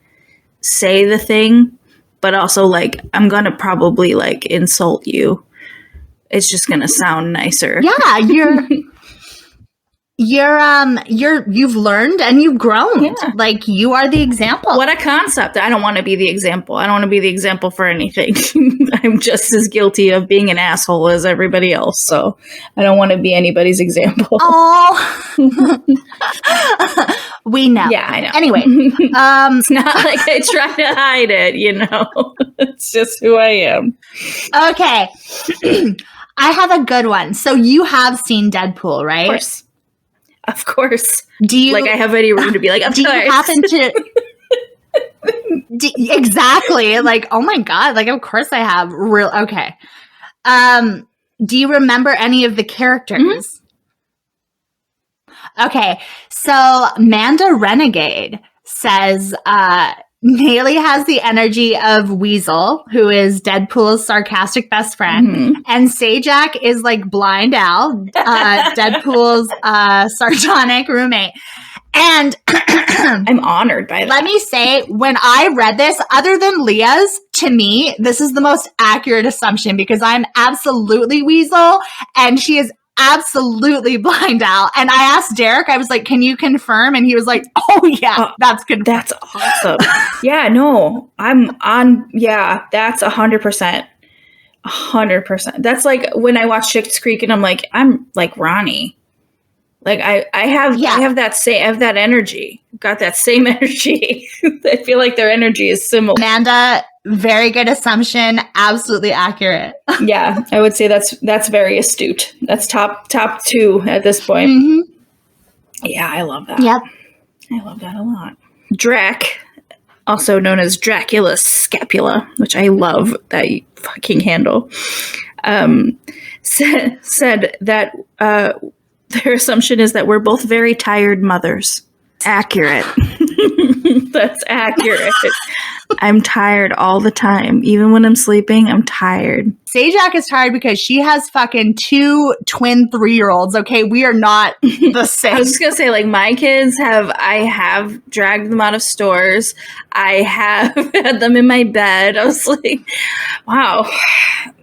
say the thing, but also like, I'm going to probably like insult you. It's just going to sound nicer. Yeah. You've learned and you've grown. Yeah. Like, you are the example. What a concept. I don't want to be the example. I don't want to be the example for anything. I'm just as guilty of being an asshole as everybody else. So I don't want to be anybody's example. Oh, we know. Yeah, I know. Anyway, it's not like I try to hide it, you know. It's just who I am. Okay. I have a good one. So you have seen Deadpool, right? Of course. Do you, like, I have any room to be like, of do course. You happen to exactly, like, oh my god, like, of course I have. Okay. Do you remember any of the characters? Okay, so Manda Renegade says Naley has the energy of Weasel, who is Deadpool's sarcastic best friend, and Sajak is like Blind Al, Deadpool's sardonic roommate. And I'm honored by that. Let me say, when I read this, other than Leah's, to me, this is the most accurate assumption, because I'm absolutely Weasel and she is absolutely Blind Al. And I asked Derek, I was like, can you confirm? And he was like, oh yeah, that's good. That's awesome. Yeah, no, I'm on. Yeah, that's 100%. 100%. That's like when I watch Schitt's Creek and I'm like Ronnie. Like I have that energy. Got that same energy. I feel like their energy is similar. Amanda, very good assumption. Absolutely accurate. Yeah, I would say that's very astute. That's top 2 at this point. Yeah, I love that. Yep. I love that a lot. Drac, also known as Dracula's scapula, which I love that fucking handle, said that their assumption is that we're both very tired mothers. Accurate. That's accurate. I'm tired all the time. Even when I'm sleeping, I'm tired. Sajak is tired because she has fucking 2 twin 3-year-olds. Okay, we are not the same. I was just gonna say, like, my kids I have dragged them out of stores. I have had them in my bed. I was like, wow,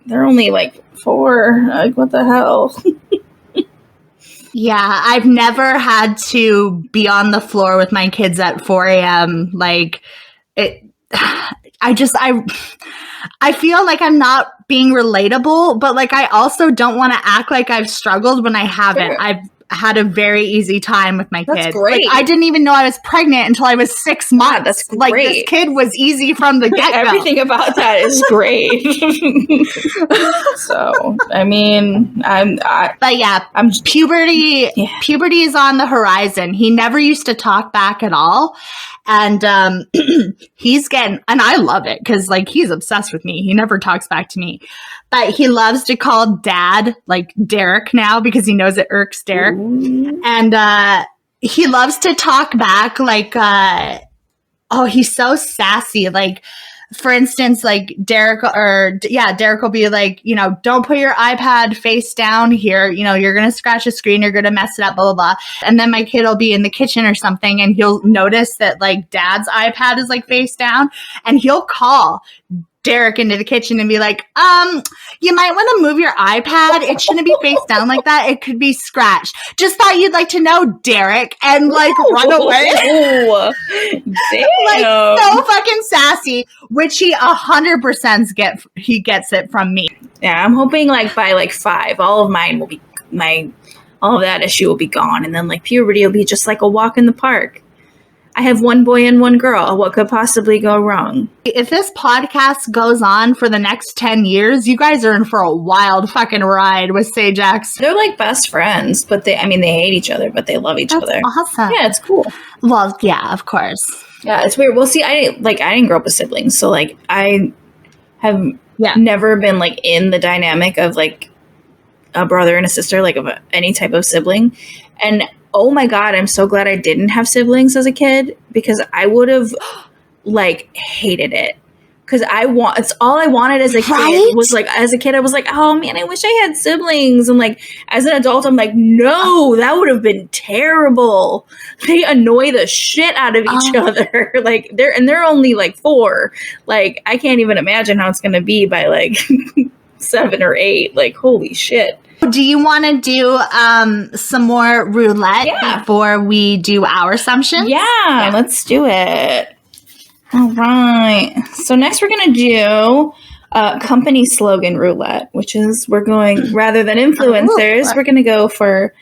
they're only like 4. Like, what the hell? Yeah, I've never had to be on the floor with my kids at 4 a.m. Like, I feel like I'm not being relatable, but like I also don't want to act like I've struggled when I haven't. Sure. I've had a very easy time with my That's kids. great. Like I didn't even know I was pregnant until I was 6 months. That's great. Like this kid was easy from the get-go. Everything about that is great. So, I mean, but yeah, puberty is on the horizon. He never used to talk back at all. And he's getting, and I love it because like he's obsessed with me. He never talks back to me, but he loves to call dad like Derek now because he knows it irks Derek. Ooh. And he loves to talk back like, oh, he's so sassy. Like, for instance, like Derek will be like, you know, don't put your iPad face down here. You know, you're going to scratch the screen. You're going to mess it up, blah, blah, blah. And then my kid will be in the kitchen or something and he'll notice that like dad's iPad is like face down and he'll call Derek into the kitchen and be like, you might want to move your iPad. It shouldn't be face down like that. It could be scratched. Just thought you'd like to know, Derek, and like run away. Damn. Like so fucking sassy, which he 100% gets it from me. Yeah, I'm hoping like by like 5, all of mine will be all of that issue will be gone, and then like puberty will be just like a walk in the park. I have one boy and one girl. What could possibly go wrong? If this podcast goes on for the next 10 years, you guys are in for a wild fucking ride with Sajax. They're like best friends, but they hate each other, but they love each other. Awesome. Yeah, it's cool. Well, yeah, of course. Yeah, it's weird. Well, see, I didn't grow up with siblings, so like I have never been like in the dynamic of like a brother and a sister, like of any type of sibling. And oh my God, I'm so glad I didn't have siblings as a kid because I would have like hated it. Because it's all I wanted as a kid was like, as a kid, I was like, oh man, I wish I had siblings. And like, as an adult, I'm like, no, that would have been terrible. They annoy the shit out of each other. Like they're only like 4. Like, I can't even imagine how it's going to be by like 7 or 8. Like, holy shit. Do you want to do some more roulette before we do our assumptions? Yeah, let's do it. All right. So next we're going to do company slogan roulette, which is we're going, rather than influencers, we're going to go for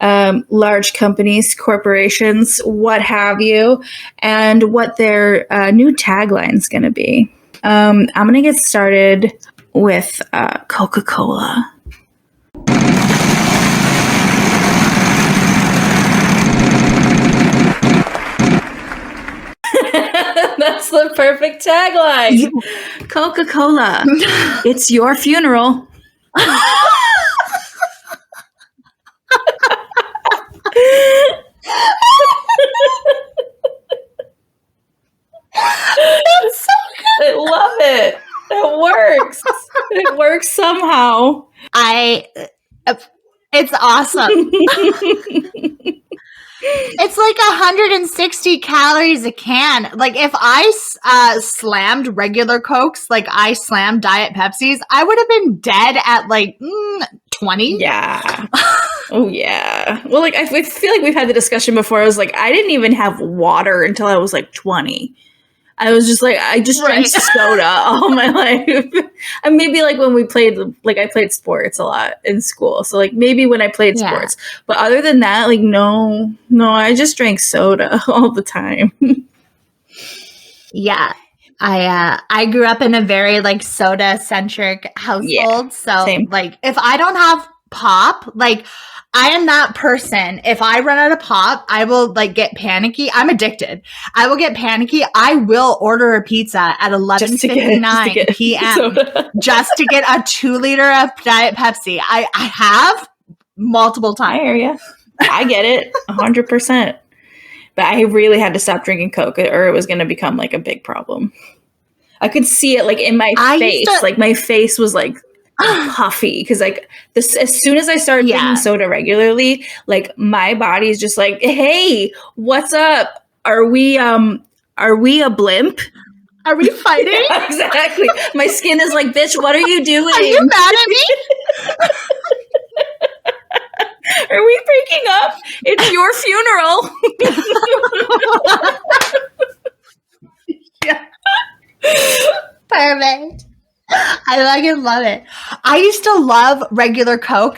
large companies, corporations, what have you, and what their new tagline is going to be. I'm going to get started with Coca-Cola. That's the perfect tagline. Coca-Cola. It's your funeral. That's so good. I love it. It works. It works somehow. It's awesome. It's like 160 calories a can. Like if I slammed regular Cokes, like I slammed Diet Pepsis, I would have been dead at like 20. Yeah. Oh yeah. Well, like I feel like we've had the discussion before. I was like, I didn't even have water until I was like 20. I was just like, I just drank soda all my life. And maybe like when we played, like I played sports a lot in school. So like maybe when I played sports, but other than that, like, no, I just drank soda all the time. Yeah. I grew up in a very like soda centric household. So like if I don't have pop, like I am that person. If I run out of pop, I will like get panicky. I'm addicted. I will get panicky. I will order a pizza at 11:59 p.m. just to get a 2-liter of Diet Pepsi. I have multiple times. I hear you. I get it 100%. But I really had to stop drinking Coke or it was going to become like a big problem. I could see it like in my face. Like my face was like puffy because like this, as soon as I started drinking soda regularly, like my body's just like, hey, what's up? Are we a blimp? Are we fighting? Yeah, exactly. My skin is like, bitch, what are you doing? Are you mad at me? Are we breaking up? It's your funeral. Yeah. Perfect. I fucking love it. I used to love regular Coke.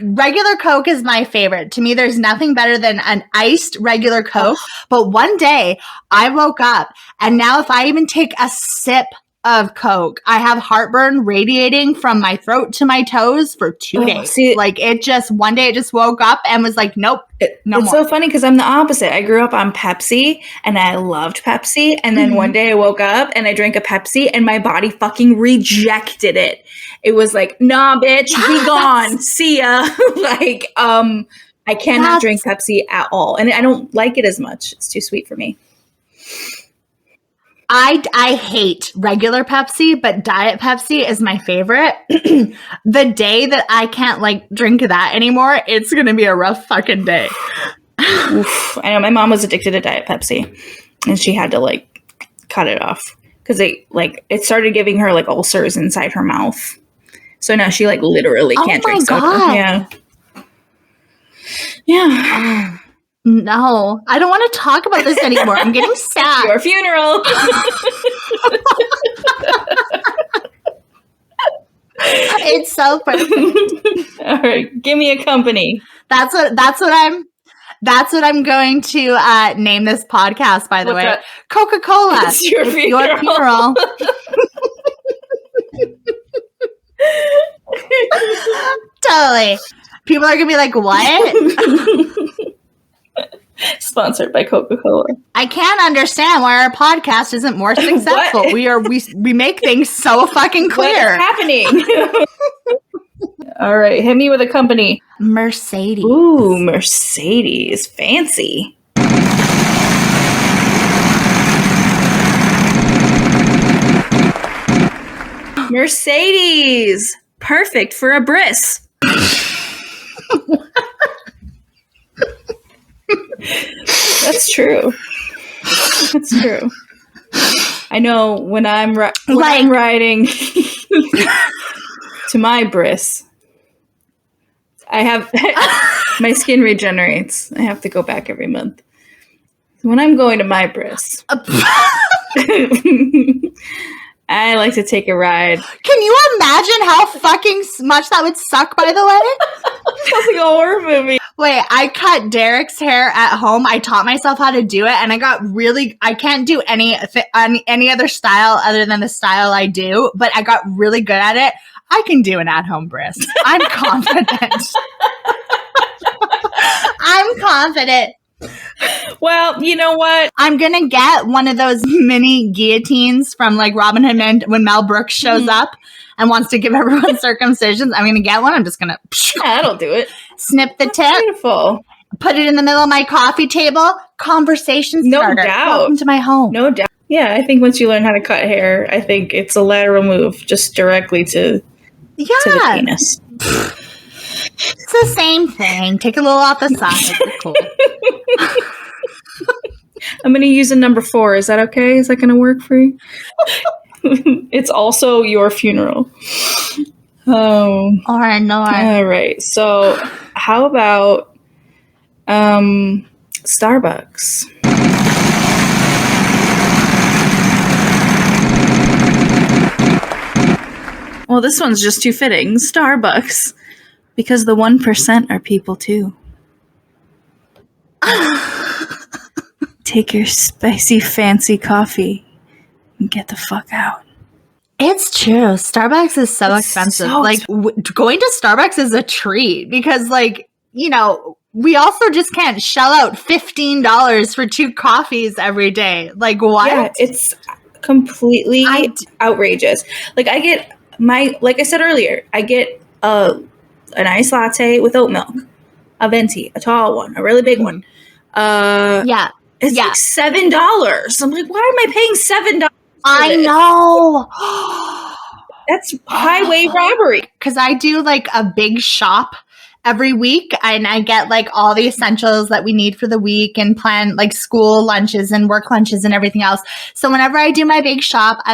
Regular Coke is my favorite. To me, there's nothing better than an iced regular Coke. But one day I woke up and now if I even take a sip of Coke, I have heartburn radiating from my throat to my toes for 2 days. See, one day it just woke up and was like, nope, no more. It's so funny because I'm the opposite. I grew up on Pepsi and I loved Pepsi. And then one day I woke up and I drank a Pepsi and my body fucking rejected it. It was like, nah, bitch, be gone. See ya. I cannot drink Pepsi at all. And I don't like it as much. It's too sweet for me. I hate regular Pepsi, but Diet Pepsi is my favorite. The day that I can't drink that anymore, it's going to be a rough fucking day. Oof. I know my mom was addicted to Diet Pepsi and she had to cut it off because it started giving her ulcers inside her mouth. So now she literally can't drink soda. Yeah. Yeah. No, I don't want to talk about this anymore. I'm getting sad. Your funeral. It's so perfect. All right, give me a company. That's what I'm going to name this podcast. By the way, that? Coca-Cola. It's your funeral. Your funeral. Totally. People are gonna be like, "What?" Sponsored by Coca-Cola. I can't understand why our podcast isn't more successful. we make things so fucking clear. What's happening? All right, hit me with a company. Mercedes. Ooh, Mercedes. Fancy. Mercedes. Perfect for a bris. That's true. That's true. I know when I'm riding to my bris, I have my skin regenerates. I have to go back every month. When I'm going to my bris, I like to take a ride. Can you imagine how fucking much that would suck, by the way? Sounds like a horror movie. Wait, I cut Derek's hair at home. I taught myself how to do it, and I can't do any other style other than the style I do, but I got really good at it. I can do an at-home bris. I'm confident. I'm confident. Well, you know what? I'm going to get one of those mini guillotines from Robin Hood Men when Mel Brooks shows up and wants to give everyone circumcisions. I'm going to get one. I'm just going to... Yeah, that'll do it. Snip the tip. Beautiful. Put it in the middle of my coffee table. Conversation starter. No doubt. Welcome to my home. No doubt. Yeah, I think once you learn how to cut hair, I think it's a lateral move just directly to the penis. It's the same thing. Take a little off the side. Cool. I'm going to use a number 4. Is that okay? Is that going to work for you? It's also your funeral. Oh. All right. No. All right. So how about Starbucks? Well, this one's just too fitting. Starbucks. Because the 1% are people too. Take your spicy, fancy coffee and get the fuck out. It's true. Starbucks is so expensive. Going to Starbucks is a treat because, we also just can't shell out $15 for 2 coffees every day. What? Yeah, it's completely outrageous. I get like I said earlier, I get an iced latte with oat milk, a venti, a tall one, a really big one. It's $7. I'm like, why am I paying $7? I know. That's highway robbery. Because I do a big shop every week and I get all the essentials that we need for the week and plan school lunches and work lunches and everything else. So whenever I do my big shop,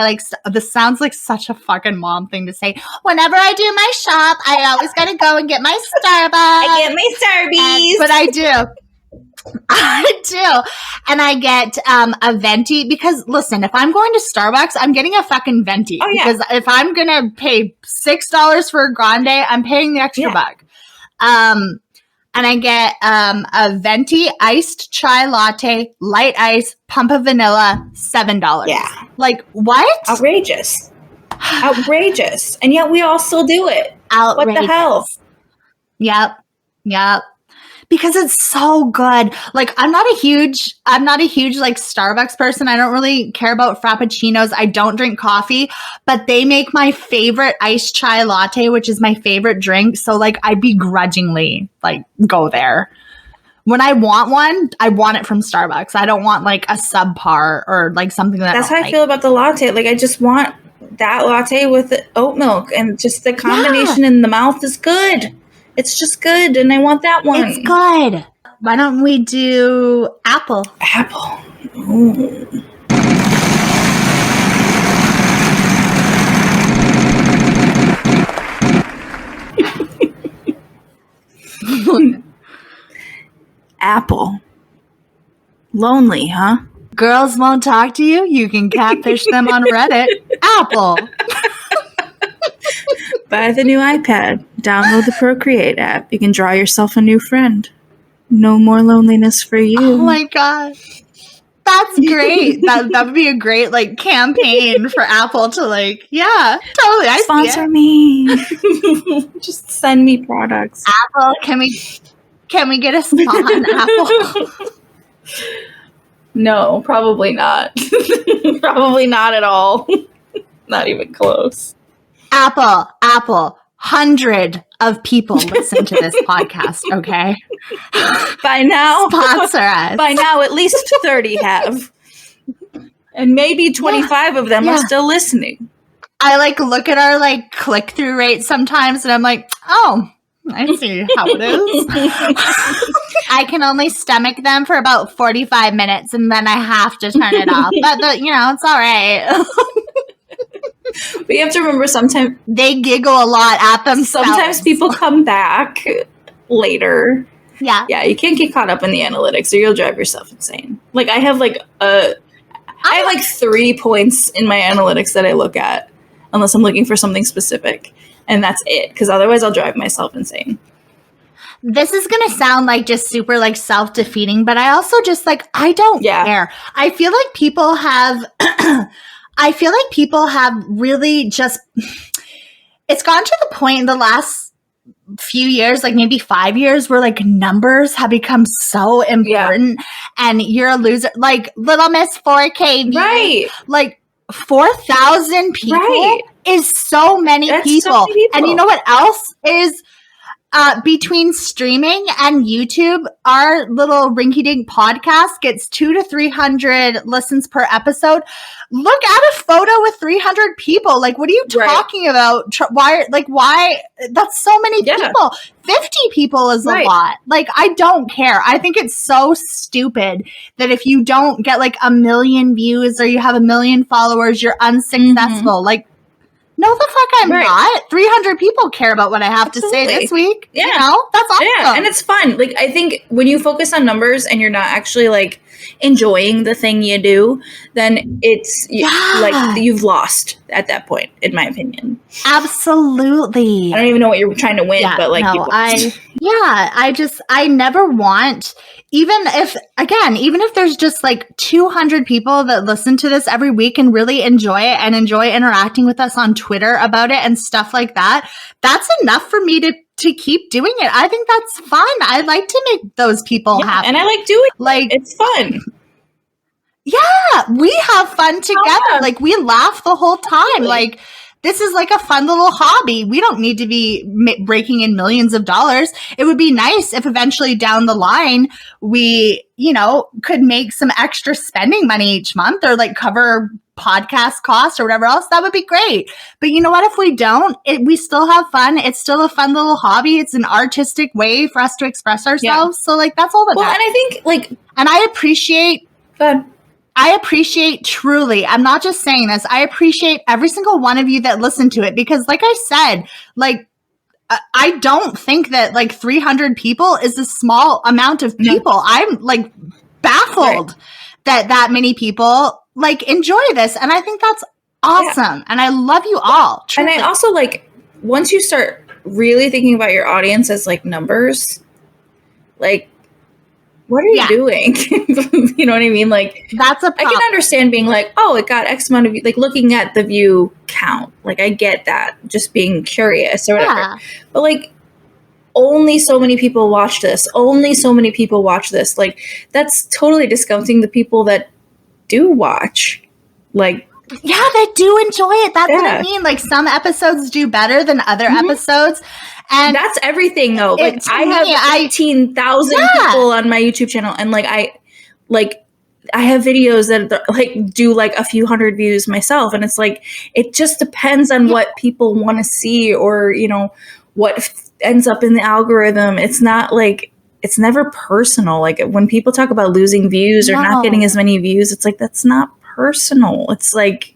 this sounds like such a fucking mom thing to say. Whenever I do my shop, I always got to go and get my Starbucks. I get my Starbies. But I do. I do. And I get a venti because, listen, if I'm going to Starbucks, I'm getting a fucking venti. Oh, yeah. Because if I'm going to pay $6 for a grande, I'm paying the extra buck. And I get a venti iced chai latte, light ice, pump of vanilla, $7. Yeah. Like, what? Outrageous. Outrageous. And yet we all still do it. Outrageous. What the hell? Yep. Because it's so good. Like, I'm not a huge like Starbucks person. I don't really care about frappuccinos. I don't drink coffee, but they make my favorite iced chai latte, which is my favorite drink. So like, I begrudgingly like go there. When I want one, I want it from Starbucks. I don't want like a subpar or like something That's how I feel about the latte. Like, I just want that latte with the oat milk, and just the combination in the mouth is good. It's just good, and I want that one. It's good. Why don't we do apple? Apple. Ooh. Apple. Lonely, huh? Girls won't talk to you? You can catfish them on Reddit. Apple. Buy the new iPad. Download the Procreate app. You can draw yourself a new friend. No more loneliness for you. Oh my god. That's great. That would be a great like campaign for Apple to like, yeah, totally. I Sponsor me. Just send me products. Apple, can we get a spot on Apple? No, probably not. Probably not at all. Not even close. Apple, 100 of people listen to this podcast, okay? By now, sponsor us. By now, at least 30 have. And maybe 25 of them are still listening. I like look at our like click-through rate sometimes and I'm like, oh, I see how it is. I can only stomach them for about 45 minutes and then I have to turn it off. But it's all right. But you have to remember, sometimes they giggle a lot at themselves. Sometimes people come back later. Yeah. Yeah, you can't get caught up in the analytics or you'll drive yourself insane. Like, I have like 3 points in my analytics that I look at, unless I'm looking for something specific. And that's it, because otherwise I'll drive myself insane. This is going to sound like just super like self-defeating, but I also just like, I don't care. I feel like people have... really just, it's gone to the point in the last few years, like maybe 5 years, where like numbers have become so important and you're a loser. Like Little Miss 4K, right? Like 4,000 people is so many people. So many people. And you know what else is? Between streaming and YouTube, our little rinky-dink podcast gets 200 to 300 listens per episode. Look at a photo with 300 people. Like, what are you talking about? Why? That's so many people. 50 people is a lot. Like, I don't care. I think it's so stupid that if you don't get like 1 million views or you have 1 million followers, you're unsuccessful. Mm-hmm. Like, no, the fuck I'm not. 300 people care about what I have to say this week. Yeah. That's awesome. Yeah, and it's fun. Like, I think when you focus on numbers and you're not actually like enjoying the thing you do, then it's like you've lost at that point, in my opinion. Absolutely. I don't even know what you're trying to win, but like, I never want, even if there's just like 200 people that listen to this every week and really enjoy it and enjoy interacting with us on Twitter about it and stuff like that, that's enough for me to keep doing it. I think that's fun. I like to make those people happy. And I like doing it. It's fun. Yeah, we have fun together. Like, we laugh the whole time. Totally. Like, this is like a fun little hobby. We don't need to be breaking in millions of dollars. It would be nice if eventually down the line we, could make some extra spending money each month or like cover podcast costs or whatever else. That would be great. But you know what? If we don't, we still have fun. It's still a fun little hobby. It's an artistic way for us to express ourselves. Yeah. So like, that's all that matters. And I think and I appreciate truly, I'm not just saying this, I appreciate every single one of you that listen to it because like I said, like I don't think that like 300 people is a small amount of people. No. I'm like baffled that many people like enjoy this. And I think that's awesome. Yeah. And I love you all. Truly. And I also like, once you start really thinking about your audience as like numbers, like, what are you doing? You know what I mean? Like, that's a problem. I can understand being like, oh, it got X amount of, like looking at the view count. Like, I get that, just being curious or whatever. Yeah. But like, only so many people watch this. Only so many people watch this. Like, that's totally discounting the people that do watch. Like, yeah, they do enjoy it. That's what I mean. Like, some episodes do better than other episodes. And that's everything, though. Like, I have 18,000 people on my YouTube channel, and like I have videos that like do like a few hundred views myself, and it's like it just depends on what people want to see, or you know what ends up in the algorithm. It's not like, it's never personal. Like when people talk about losing views or not getting as many views, it's like that's not personal. It's like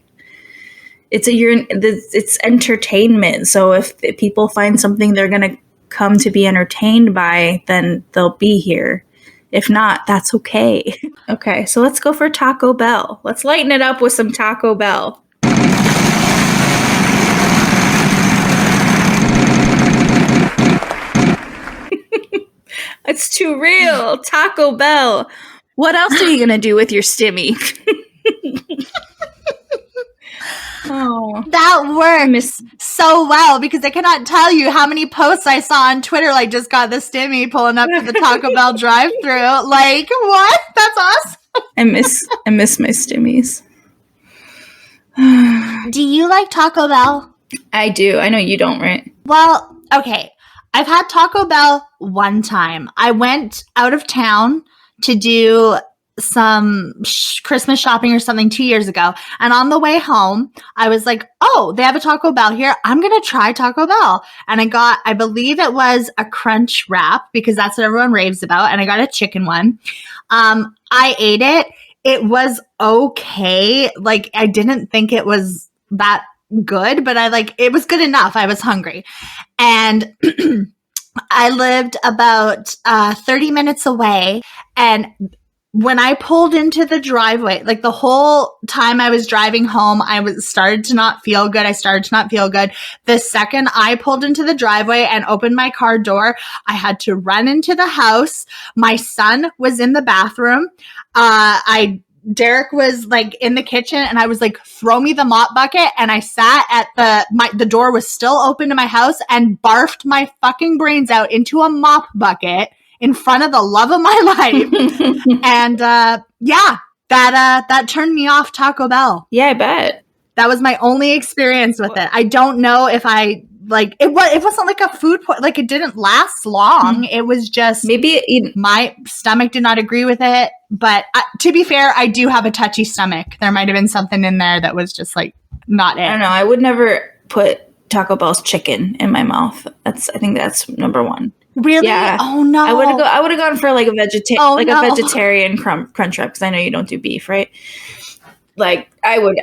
it's entertainment. So if people find something they're going to come to be entertained by, then they'll be here. If not, that's okay. Okay, so let's go for Taco Bell. Let's lighten it up with some Taco Bell. It's too real. Taco Bell. What else are you going to do with your stimmy? Oh, that works so well, because I cannot tell you how many posts I saw on Twitter, like, just got the stimmy pulling up to the Taco Bell drive-thru. Like, what? That's awesome. I miss my stimmies. Do you like Taco Bell? I do. I know you don't, right? Well, okay. I've had Taco Bell one time. I went out of town to do some Christmas shopping or something 2 years ago. And on the way home, I was like, oh, they have a Taco Bell here. I'm going to try Taco Bell. And I believe it was a crunch wrap, because that's what everyone raves about. And I got a chicken one. I ate it. It was okay. Like, I didn't think it was that good, but it was good enough. I was hungry. And I lived about 30 minutes away, and when I pulled into the driveway, like the whole time I was driving home, started to not feel good. The second I pulled into the driveway and opened my car door, I had to run into the house. My son was in the bathroom. Derek was like in the kitchen, and I was like, throw me the mop bucket. And I sat at the door was still open to my house, and barfed my fucking brains out into a mop bucket in front of the love of my life. And that turned me off Taco Bell. Yeah, I bet. That was my only experience with it. I don't know if I it wasn't like a food like it didn't last long. It was just my stomach did not agree with it. But to be fair, I do have a touchy stomach. There might have been something in there that was just like not it. I don't know. I would never put Taco Bell's chicken in my mouth. I think that's number one. Really? Yeah. Oh no. I would have gone for like a vegetarian crunch wrap, because I know you don't do beef, right? Like I would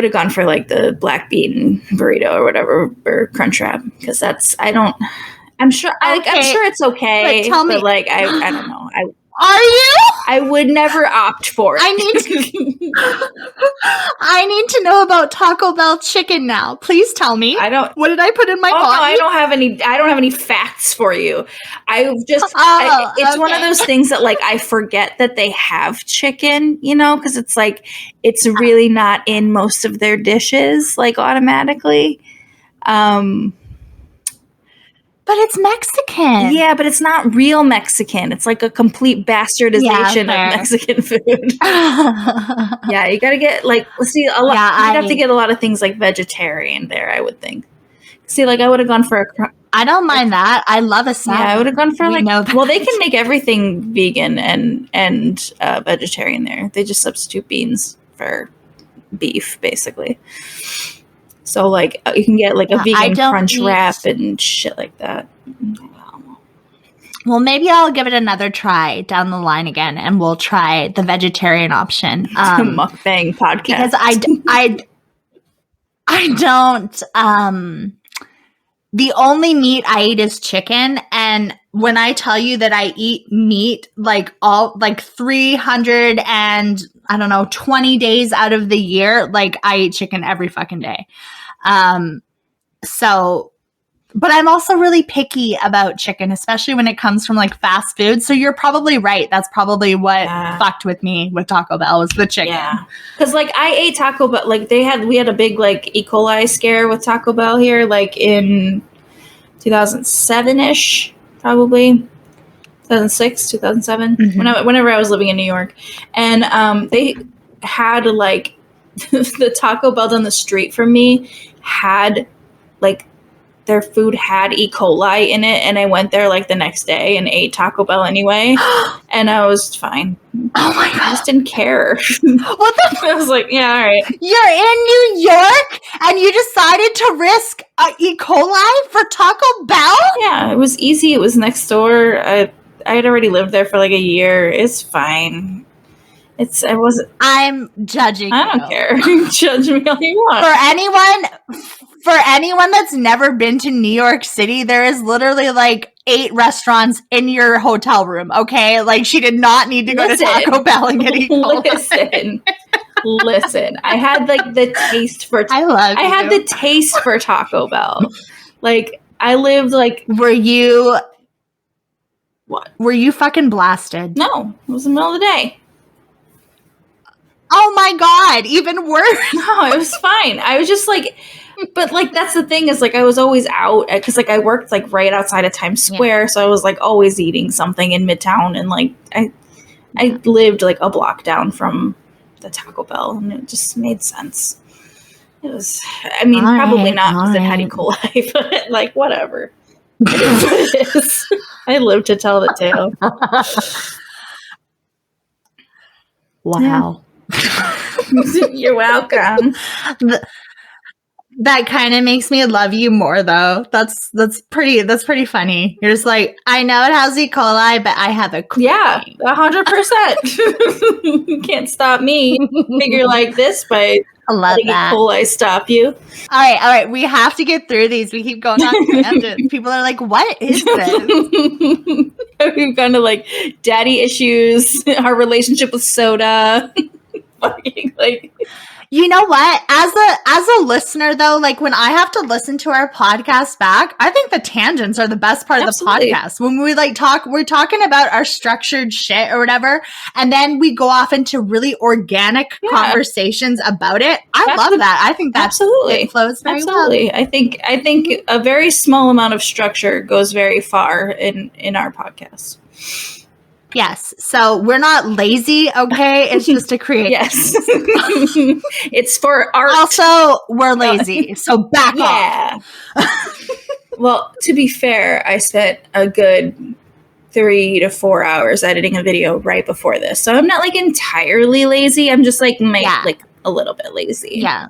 have gone for like the black bean burrito or whatever, or crunch wrap, because I'm sure it's okay. But tell me, like I don't know. Are you? I would never opt for it. I need to know about Taco Bell chicken now. Please tell me. What did I put in my body? No, I don't have any facts for you. It's one of those things that like I forget that they have chicken, you know, because it's like it's really not in most of their dishes, like automatically. But it's Mexican. Yeah, but it's not real Mexican. It's like a complete bastardization of Mexican food. Yeah, you got to get like, you'd have to get a lot of things like vegetarian there, I would think. See, like I would have gone for I don't mind that. I love a salad. Yeah, I would have gone for they can make everything vegan and vegetarian there. They just substitute beans for beef, basically. So, like, you can get, like, a vegan crunch wrap and shit like that. Well, maybe I'll give it another try down the line again, and we'll try the vegetarian option. Mukbang podcast. Because I don't, the only meat I eat is chicken. And when I tell you that I eat meat like 300 and I don't know, 20 days out of the year, like I eat chicken every fucking day. But I'm also really picky about chicken, especially when it comes from like fast food. So you're probably right. That's probably what fucked with me with Taco Bell was the chicken. Yeah. Because like I ate Taco Bell, like we had a big like E. coli scare with Taco Bell here, like in 2007-ish, probably 2006, 2007, whenever I was living in New York. And they had like the Taco Bell down the street from me had like their food had E. coli in it, and I went there like the next day and ate Taco Bell anyway, and I was fine. Oh my god! I just didn't care. What the? I was like, yeah, all right. You're in New York, and you decided to risk E. coli for Taco Bell? Yeah, it was easy. It was next door. I had already lived there for like a year. It's fine. I'm judging. I don't care. Judge me all you want. For anyone that's never been to New York City, there is literally like 8 restaurants in your hotel room. Okay, like she did not need to go to Taco Bell and get E. coli. Listen. I had like the taste for. I had the taste for Taco Bell. Like I lived like. Were you? What? Were you fucking blasted? No, it was the middle of the day. Oh my god, even worse. No, it was fine. I was just like, but like that's the thing is like I was always out because like I worked like right outside of Times Square, so I was like always eating something in Midtown, and like I lived like a block down from the Taco Bell, and it just made sense. It was, I mean, probably not because it had E. coli, but like whatever. It is what it is. I live to tell the tale. Wow. Yeah. You're welcome. That kind of makes me love you more, though. That's pretty funny. You're just like, I know it has E. coli, but I have a clue. Yeah, 100%. You can't stop me. Figure like this by letting E. coli stop you. All right. We have to get through these. We keep going on tangents. People are like, what is this? We've gone to like daddy issues, our relationship with soda. Like, you know what? As a listener, though, like when I have to listen to our podcast back, I think the tangents are the best part of the podcast. When we like we're talking about our structured shit or whatever, and then we go off into really organic conversations about it. I love that. I think that's it flows very well. I think a very small amount of structure goes very far in our podcast. Yes. So we're not lazy, okay? It's just to create. Yes. It's for art. Also, we're lazy. So back off. Well, to be fair, I spent a good 3 to 4 hours editing a video right before this. So I'm not like entirely lazy. I'm just like like a little bit lazy. Yeah.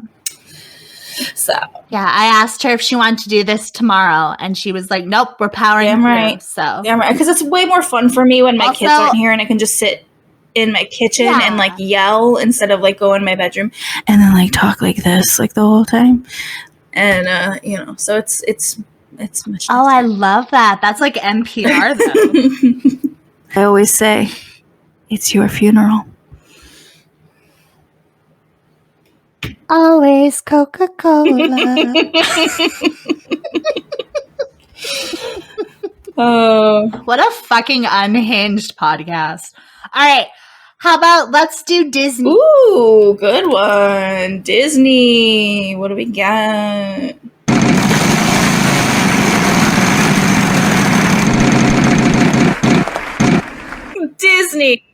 So yeah, I asked her if she wanted to do this tomorrow, and she was like, "Nope, we're powering through." Right. So because it's way more fun for me when my kids aren't here, and I can just sit in my kitchen and like yell instead of like go in my bedroom and then like talk like this like the whole time. And so it's much nicer. Oh, I love that. That's like NPR though. I always say, it's your funeral. Always Coca-Cola. Oh, what a fucking unhinged podcast. All right. How about let's do Disney? Ooh, good one. Disney. What do we got? Disney.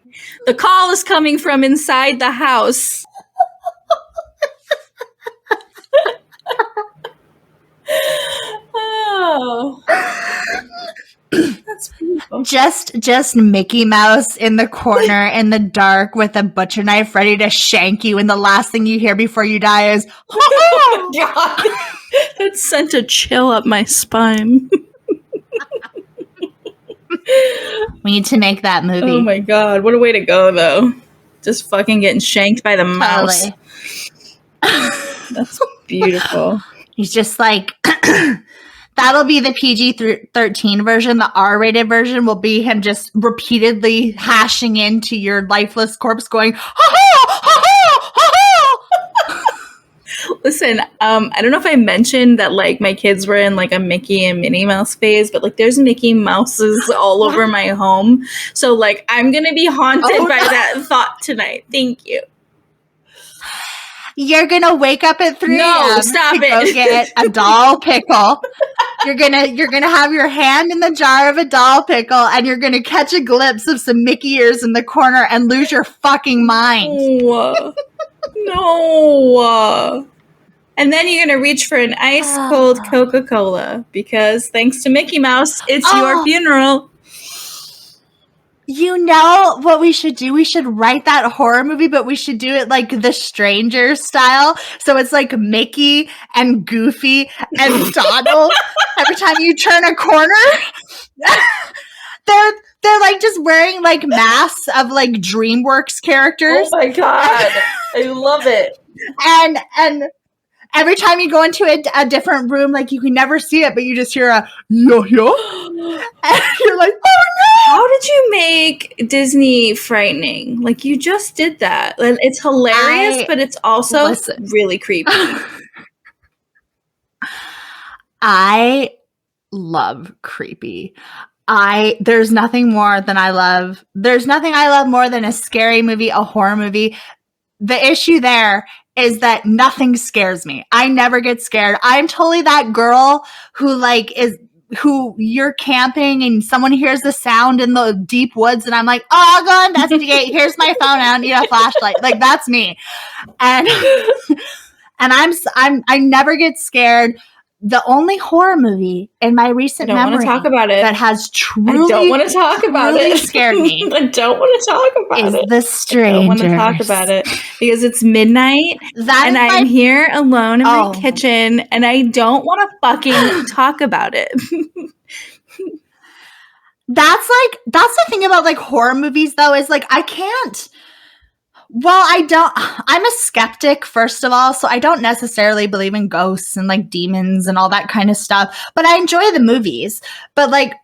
The call is coming from inside the house. Oh, that's beautiful. Just Mickey Mouse in the corner in the dark with a butcher knife ready to shank you, and the last thing you hear before you die is, "Oh God!" That sent a chill up my spine. We need to make that movie. Oh my God! What a way to go, though. Just fucking getting shanked by the mouse. Totally. That's beautiful. He's just like, That'll be the PG-13 version. The R-rated version will be him just repeatedly hashing into your lifeless corpse going, ha ha, ha ha, ha ha. Listen, I don't know if I mentioned that, like, my kids were in, like, a Mickey and Minnie Mouse phase, but, like, there's Mickey Mouses all over my home. So, like, I'm going to be haunted by that thought tonight. Thank you. You're going to wake up at 3 No, stop to go get a doll pickle. You're gonna have your hand in the jar of a doll pickle, and you're gonna catch a glimpse of some Mickey ears in the corner and lose your fucking mind. No. And then you're gonna reach for an ice cold Coca-Cola because thanks to Mickey Mouse, it's your funeral. You know what we should do? We should write that horror movie, but we should do it like The Stranger style. So it's like Mickey and Goofy and Donald. Every time you turn a corner, they're like just wearing like masks of like DreamWorks characters. Oh my god, I love it. And every time you go into a different room, like you can never see it, but you just hear a yo yo, and you're like, oh no! How did you make Disney frightening? Like you just did that. And it's hilarious, but it's also really creepy. I love creepy. There's nothing I love more than a scary movie, a horror movie. The issue there is that nothing scares me. I never get scared. I'm totally that girl who you're camping and someone hears the sound in the deep woods and I'm like, oh, I'll go investigate. Here's my phone. I don't need a flashlight. Like that's me. And I never get scared. The only horror movie in my recent memory that has truly scared me. I don't want to talk about it. Is The Strangers. I don't want to talk about it because it's midnight and I'm here alone in my kitchen and I don't want to fucking talk about it. That's the thing about like horror movies though, is like I can't. Well, I'm a skeptic, first of all, so I don't necessarily believe in ghosts and like demons and all that kind of stuff, but I enjoy the movies. But like,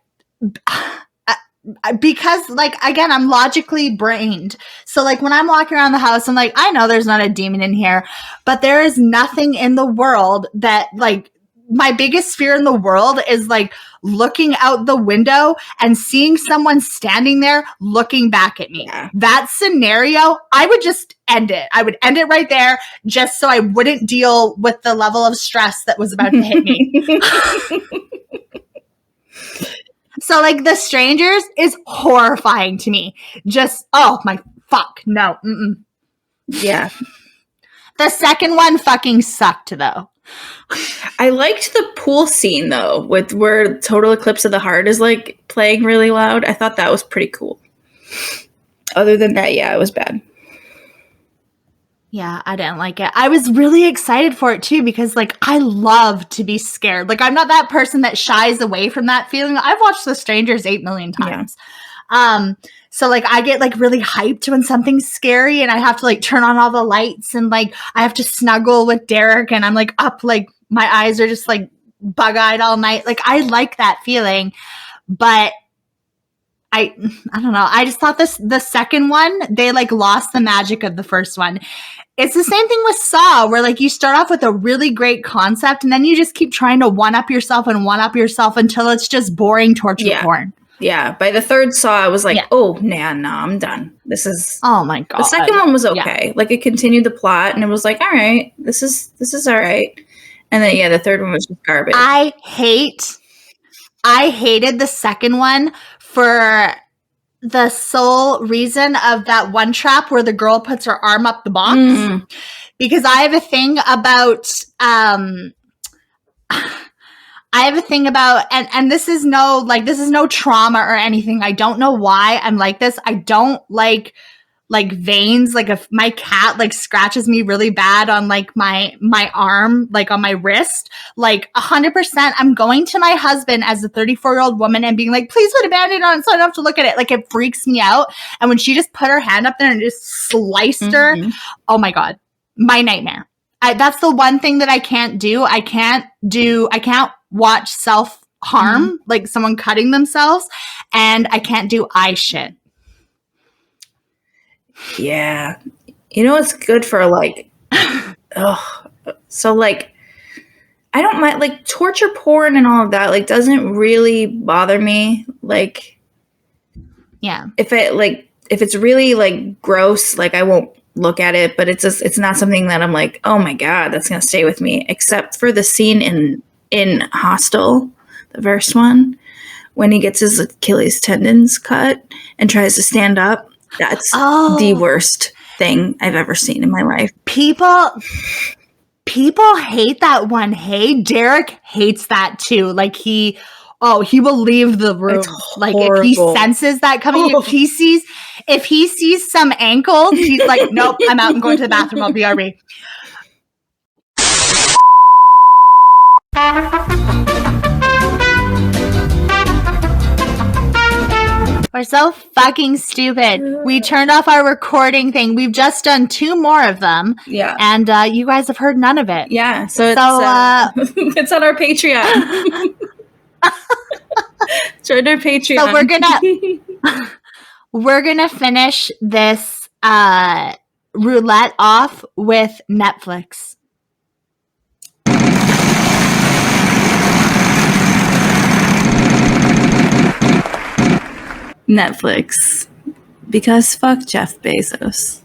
because like, again, I'm logically brained. So like when I'm walking around the house, I'm like, I know there's not a demon in here, but there is nothing in the world that like, my biggest fear in the world is like looking out the window and seeing someone standing there looking back at me. Yeah. That scenario, I would just end it. I would end it right there just so I wouldn't deal with the level of stress that was about to hit me. So like The Strangers is horrifying to me. Just, oh my fuck, no. Mm-mm. Yeah. The second one fucking sucked though. I liked the pool scene though, with where Total Eclipse of the Heart is like playing really loud. I thought that was pretty cool. Other than that, yeah, it was bad. Yeah, I didn't like it. I was really excited for it too because like I love to be scared. Like I'm not that person that shies away from that feeling. I've watched The Strangers 8 million times. Yeah. So like I get like really hyped when something's scary and I have to like turn on all the lights and like I have to snuggle with Derek and I'm like up, like my eyes are just like bug-eyed all night. Like I like that feeling, but I don't know. I just thought the second one, they like lost the magic of the first one. It's the same thing with Saw, where like you start off with a really great concept and then you just keep trying to one-up yourself until it's just boring torture porn. Yeah, by the third Saw, I was like, oh, nah, I'm done. This is... Oh, my God. The second one was okay. Yeah. Like, it continued the plot, and it was like, all right, this is all right. And then, yeah, the third one was just garbage. I hated the second one for the sole reason of that one trap where the girl puts her arm up the box. Mm. Because I have a thing about... and this is no trauma or anything. I don't know why I'm like this. I don't like veins. Like if my cat like scratches me really bad on like my arm, like on my wrist, like 100%, I'm going to my husband as a 34-year-old woman and being like, please put a Band-Aid on it so I don't have to look at it. Like it freaks me out. And when she just put her hand up there and just sliced her, oh my God, my nightmare. That's the one thing that I can't do. I can't watch self-harm, like someone cutting themselves, and I can't do eye shit. Yeah. You know what's good for like, so like, I don't mind, like, torture porn and all of that, like, doesn't really bother me. Like, yeah. If it's really, like, gross, like, I won't look at it, but it's not something that I'm like, oh my God, that's going to stay with me. Except for the scene in Hostel, the first one, when he gets his Achilles tendons cut and tries to stand up. That's the worst thing I've ever seen in my life. People hate that one. Hey, Derek hates that too. Like he will leave the room. Like if he senses that coming, if he sees some ankle, he's like, nope, I'm out and going to the bathroom. I'll BRB. We're so fucking stupid. We turned off our recording thing. We've just done 2 more of them. Yeah. And you guys have heard none of it. Yeah. So it's on our Patreon. Join our Patreon. So we're gonna finish this roulette off with Netflix. Netflix, because fuck Jeff Bezos.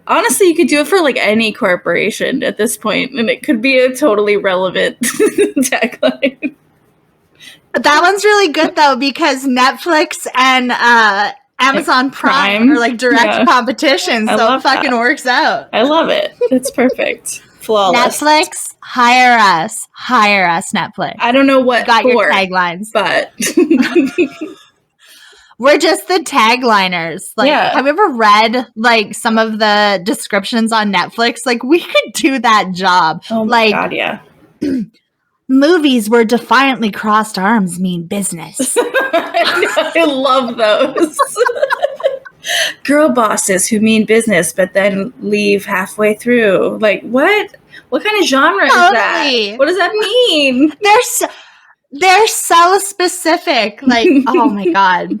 Honestly, you could do it for like any corporation at this point, and it could be a totally relevant tagline. That one's really good though, because Netflix and Amazon Prime are like direct competition, so it fucking works out. I love it. It's perfect. Flawless. Netflix, hire us, Netflix. I don't know what got your taglines, but we're just the tagliners. Like, have you ever read like some of the descriptions on Netflix? Like, we could do that job. Oh my God, yeah. Movies where defiantly crossed arms mean business. I love those. Girl bosses who mean business but then leave halfway through. Like, what? What kind of genre is that? What does that mean? They're so specific. Like, oh my God.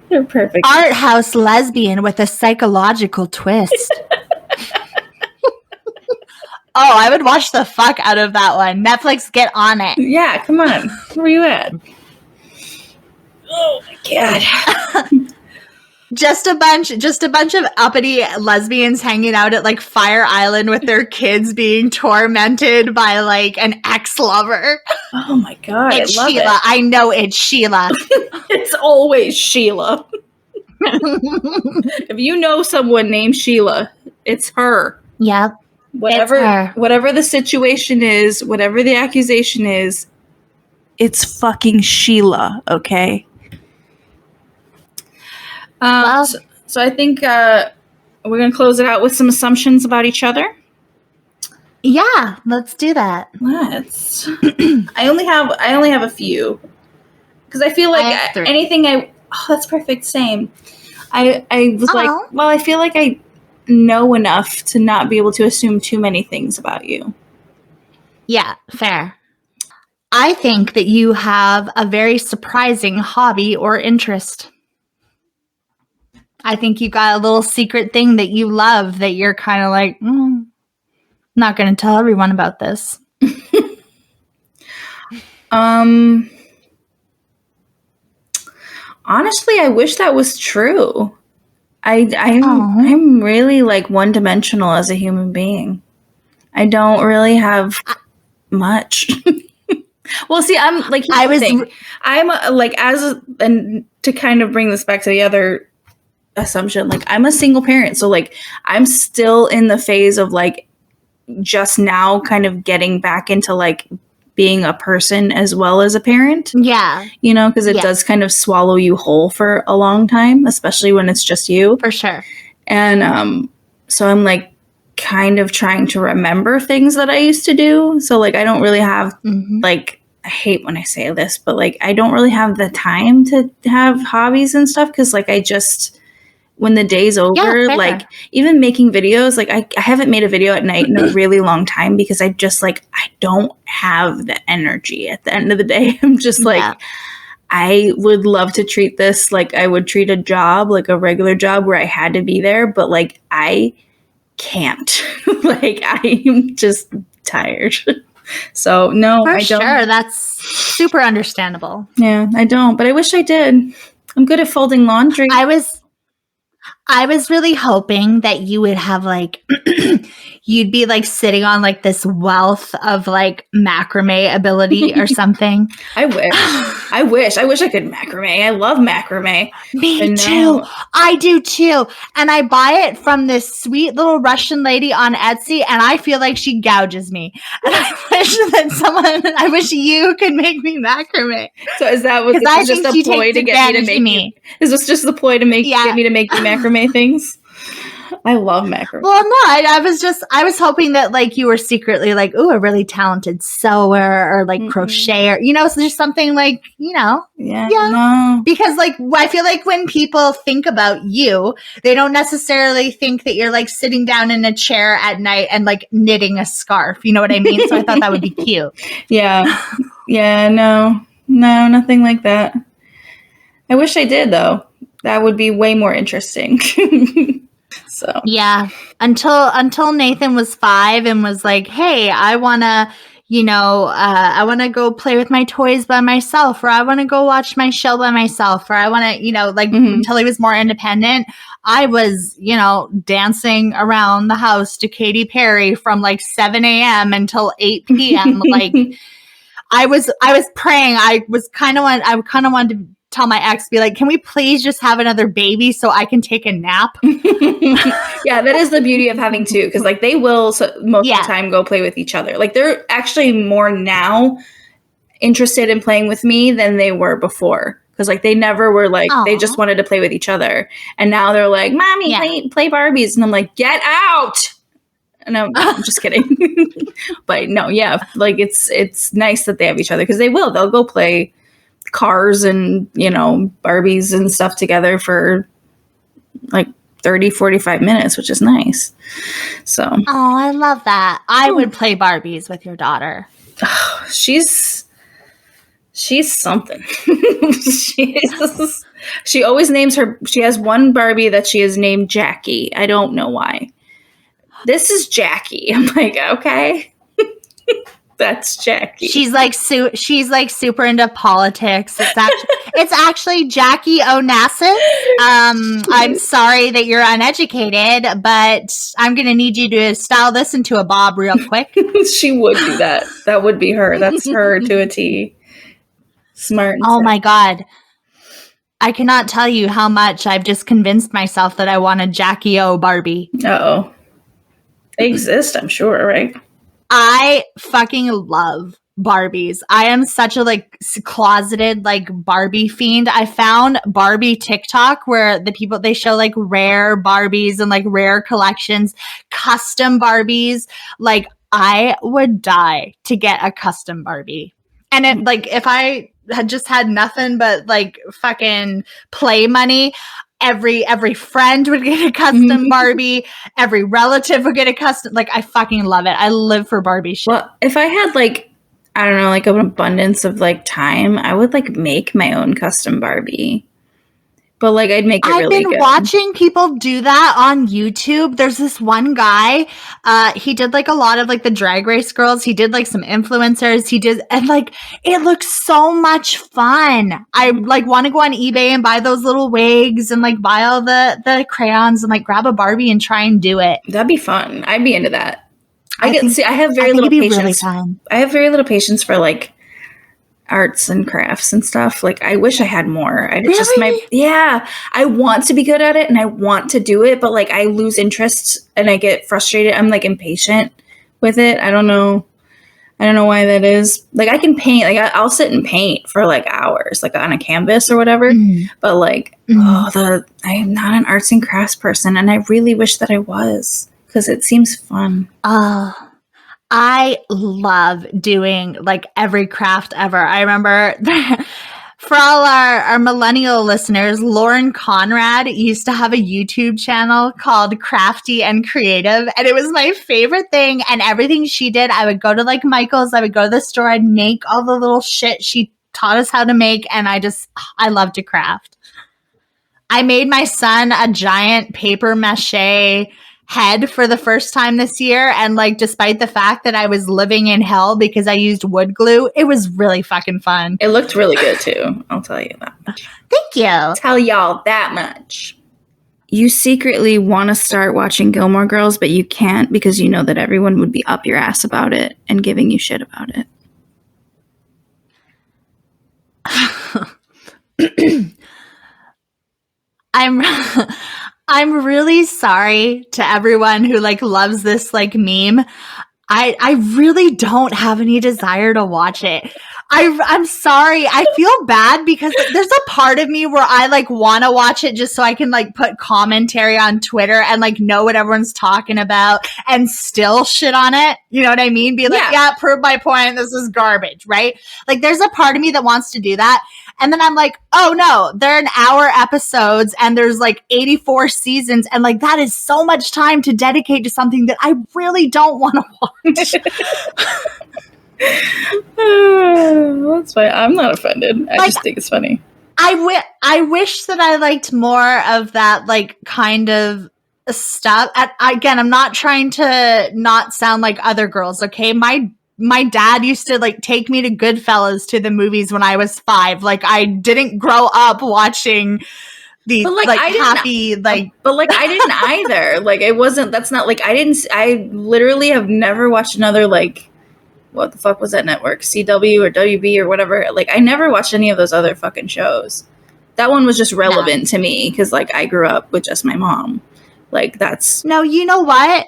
They're perfect. Art house lesbian with a psychological twist. Oh, I would watch the fuck out of that one. Netflix, get on it. Yeah, come on. Where you at? Oh my God. Just a bunch of uppity lesbians hanging out at like Fire Island with their kids being tormented by like an ex-lover. Oh my God. It's Sheila. I know it's Sheila. It's always Sheila. If you know someone named Sheila, it's her. Yep. Whatever the situation is, whatever the accusation is, it's fucking Sheila, okay? So I think we're going to close it out with some assumptions about each other. Yeah, let's do that. Let's. I only have a few, because I feel like that's perfect. Same. I was like, well, I feel like I know enough to not be able to assume too many things about you. Yeah, fair. I think that you have a very surprising hobby or interest. I think you got a little secret thing that you love that you're kind of like, not going to tell everyone about this. Honestly, I wish that was true. I'm really like one-dimensional as a human being. I don't really have much. Well, see, I'm like, I'm and to kind of bring this back to the other assumption, like I'm a single parent, so like I'm still in the phase of like just now kind of getting back into like being a person as well as a parent. Yeah. You know, because it does kind of swallow you whole for a long time, especially when it's just you. For sure. And so I'm like kind of trying to remember things that I used to do. So like I don't really have like, I hate when I say this, but like I don't really have the time to have hobbies and stuff, because like I just when the day's over, like even making videos, like I haven't made a video at night in a really long time because I just like, I don't have the energy at the end of the day. I'm just like, I would love to treat this like I would treat a job, like a regular job where I had to be there, but like I can't. Like I'm just tired. So no, I don't. Sure, that's super understandable. Yeah, I don't, but I wish I did. I'm good at folding laundry. I was really hoping that you would have like, you'd be like sitting on like this wealth of like macrame ability or something. I wish I could macrame. I love macrame. Me too. I do too. And I buy it from this sweet little Russian lady on Etsy and I feel like she gouges me. And I wish you could make me macrame. So is that what this is just a ploy to get me to make me? Is this just the ploy to get me to make you macrame things? I love macrame. Well, no, I was hoping that like you were secretly like, ooh, a really talented sewer or like crocheter, you know, so there's something like, you know, no. Because like I feel like when people think about you, they don't necessarily think that you're like sitting down in a chair at night and like knitting a scarf. You know what I mean? So I thought that would be cute. Yeah, no, nothing like that. I wish I did though. That would be way more interesting. So yeah, until Nathan was 5 and was like, hey, I want to, you know, I want to go play with my toys by myself, or I want to go watch my show by myself, or I want to, you know, like until he was more independent, I was, you know, dancing around the house to Katy Perry from like 7 a.m. until 8 p.m. Like I was praying. I kind of wanted to tell my ex, be like, can we please just have another baby so I can take a nap? Yeah, that is the beauty of having two, because like they will most of the time go play with each other. Like they're actually more now interested in playing with me than they were before, because like they never were like, they just wanted to play with each other, and now they're like, mommy, play Barbies, and I'm like, get out. And I'm just kidding. But no, yeah, like it's nice that they have each other, because they'll go play cars and, you know, Barbies and stuff together for like 30-45 minutes, which is nice. So I love that. I would play Barbies with your daughter. She's something. She always names she has one Barbie that she has named Jackie. I don't know why. This is Jackie. I'm like, okay. That's Jackie. She's like super into politics. It's actually Jackie Onassis. I'm sorry that you're uneducated, but I'm going to need you to style this into a bob real quick. She would do that. That would be her. That's her to a T. Smart. Oh my God. I cannot tell you how much I've just convinced myself that I want a Jackie O Barbie. Uh-oh. They exist, I'm sure, right? I fucking love Barbies. I am such a like closeted like Barbie fiend. I found Barbie TikTok where they show like rare Barbies and like rare collections, custom Barbies. Like I would die to get a custom Barbie. And it like if I had just had nothing but like fucking play money, every friend would get a custom Barbie. Every relative would get a custom. Like, I fucking love it. I live for Barbie shit. Well, if I had like, I don't know, like an abundance of like time, I would like make my own custom Barbie. But like, I'd make it really good. I've been watching people do that on YouTube. There's this one guy. He did like a lot of like the Drag Race girls. He did like some influencers. And like, it looks so much fun. I like want to go on eBay and buy those little wigs and like buy all the crayons and like grab a Barbie and try and do it. That'd be fun. I'd be into that. I have very little patience. Really fun. I have very little patience for like arts and crafts and stuff. Like I wish I had more. I want to be good at it and I want to do it, but like I lose interest and I get frustrated. I'm like impatient with it. I don't know why that is. Like I can paint, like I'll sit and paint for like hours, like on a canvas or whatever. But like, I am not an arts and crafts person, and I really wish that I was, because it seems fun. I love doing like every craft ever. I remember For all our millennial listeners, Lauren Conrad used to have a YouTube channel called Crafty and Creative, and it was my favorite thing. And everything she did, I would go to like Michael's, I would go to the store, I'd make all the little shit she taught us how to make, and I love to craft. I made my son a giant paper mache head for the first time this year, and like despite the fact that I was living in hell because I used wood glue, it was really fucking fun. It looked really good too, I'll tell you that. Thank you. Tell y'all that much. You secretly want to start watching Gilmore Girls, but you can't because you know that everyone would be up your ass about it and giving you shit about it. I'm really sorry to everyone who like loves this like meme. I really don't have any desire to watch it. I'm sorry. I feel bad because there's a part of me where I like want to watch it just so I can like put commentary on Twitter and like know what everyone's talking about and still shit on it. You know what I mean? Be like, yeah, prove my point. This is garbage, right? Like there's a part of me that wants to do that. And then I'm like, oh no, they're an hour episodes and there's like 84 seasons. And like, that is so much time to dedicate to something that I really don't want to watch. That's fine. I'm not offended. I just think it's funny. I wish that I liked more of that, like kind of stuff. Again, I'm not trying to not sound like other girls. Okay. My dad used to like take me to Goodfellas to the movies when I was 5. Like I didn't grow up watching the like happy like. But like I didn't either. Like it wasn't. That's not like I literally have never watched another like. What the fuck was that network? CW or WB or whatever. Like I never watched any of those other fucking shows. That one was just relevant to me because like I grew up with just my mom. Like that's no. You know what?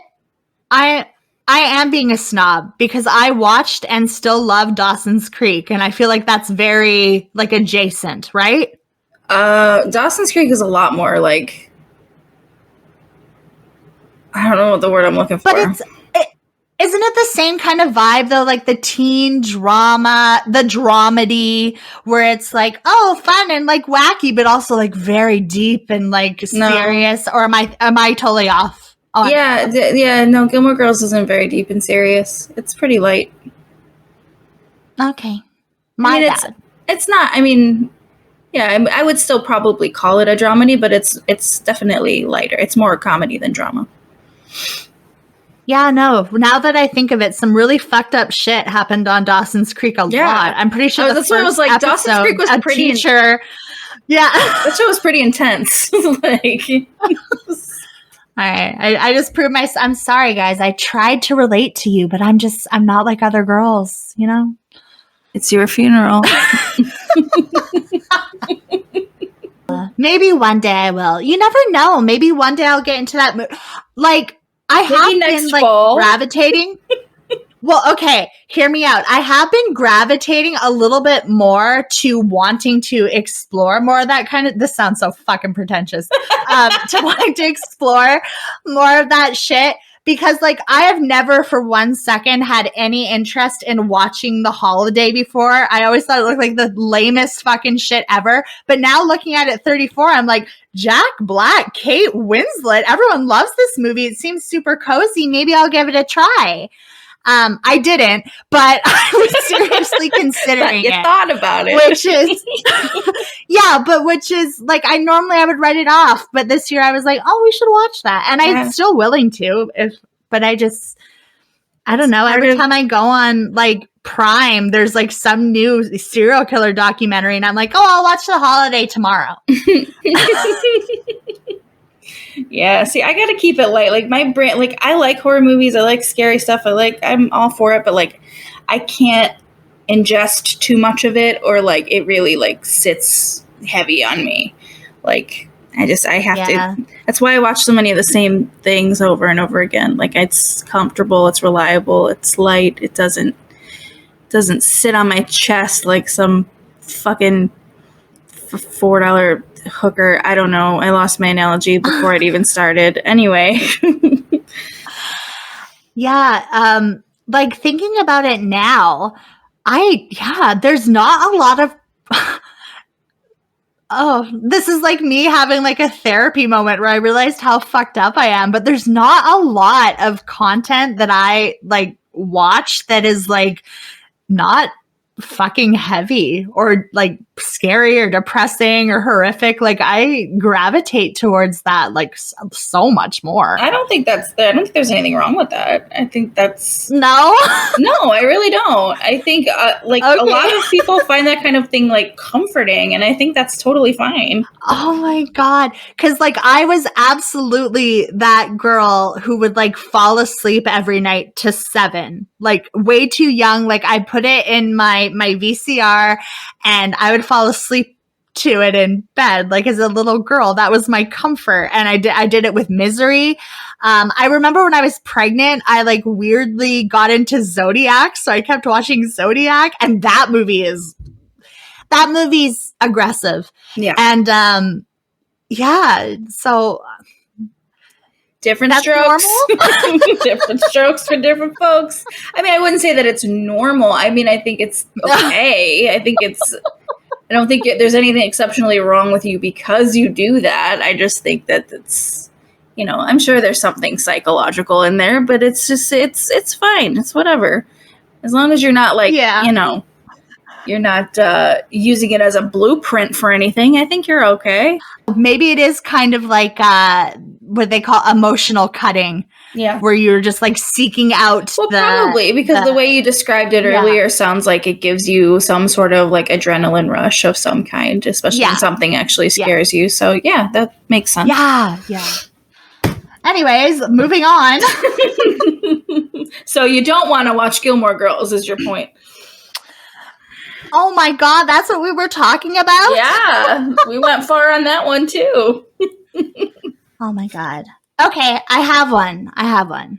I am being a snob because I watched and still love Dawson's Creek, and I feel like that's very like adjacent, right? Dawson's Creek is a lot more like I don't know what the word I'm looking for. But isn't it the same kind of vibe though? Like the teen drama, the dramedy, where it's like, oh, fun and like wacky, but also like very deep and like serious. Or am I totally off? Oh, yeah. No, Gilmore Girls isn't very deep and serious. It's pretty light. Okay, my bad. It's not. I mean, yeah, I would still probably call it a dramedy, but it's definitely lighter. It's more comedy than drama. Yeah, no. Now that I think of it, some really fucked up shit happened on Dawson's Creek a lot. I'm pretty sure that's what I was like. Dawson's Creek was pretty. Yeah, that show was pretty intense. Like, all right. I just proved I'm sorry, guys. I tried to relate to you, but I'm not like other girls. You know. It's your funeral. Maybe one day I will. You never know. Maybe one day I'll get into that mood. Like. I have been like gravitating. Well, okay, hear me out. I have been gravitating a little bit more to wanting to explore more of that kind of, this sounds so fucking pretentious, to wanting to explore more of that shit. Because like I have never for 1 second had any interest in watching The Holiday before. I always thought it looked like the lamest fucking shit ever. But now looking at it 34, I'm like, Jack Black, Kate Winslet, everyone loves this movie. It seems super cozy. Maybe I'll give it a try. I didn't, but I was seriously considering it. You thought about it. Which is, which is like, I would write it off, but this year I was like, oh, we should watch that. And I'm still willing to, but I don't know. Every time I go on like Prime, there's like some new serial killer documentary and I'm like, oh, I'll watch The Holiday tomorrow. Yeah, see, I gotta keep it light. Like my brain, like I like horror movies, I like scary stuff, I'm all for it, but like I can't ingest too much of it or like it really like sits heavy on me. Like I have to. That's why I watch so many of the same things over and over again. Like it's comfortable, it's reliable, it's light, it doesn't sit on my chest like some fucking $4 hooker. I don't know. I lost my analogy before it even started. Anyway. Yeah. Like thinking about it now, there's not a lot of Oh, this is like me having like a therapy moment where I realized how fucked up I am, but there's not a lot of content that I like watch that is like not fucking heavy or like scary or depressing or horrific. Like I gravitate towards that like so much more. I don't think there's anything wrong with that. I think that's no, I really don't. I think a lot of people find that kind of thing like comforting, and I think that's totally fine. Oh my God. Cause like I was absolutely that girl who would like fall asleep every night to 7, like way too young. Like I put it in my VCR and I would fall asleep to it in bed. Like as a little girl, that was my comfort. And I did it with Misery. I remember when I was pregnant, I like weirdly got into Zodiac. So I kept watching Zodiac, and that movie's aggressive. Yeah. And yeah, so different strokes. Different strokes for different folks. I mean, I wouldn't say that it's normal. I mean, I think it's okay. I don't think there's anything exceptionally wrong with you because you do that. I just think that it's, I'm sure there's something psychological in there, but it's just, it's fine. It's whatever. As long as you're not like, you're not using it as a blueprint for anything, I think you're okay. Maybe it is kind of like what they call emotional cutting. Yeah. Where you're just like seeking out probably because the way you described it earlier sounds like it gives you some sort of like adrenaline rush of some kind, especially when something actually scares you. So yeah, that makes sense. Yeah. Anyways, moving on. So you don't want to watch Gilmore Girls is your point. Oh my God, that's what we were talking about? Yeah, we went far on that one too. Oh my God. Okay, I have one.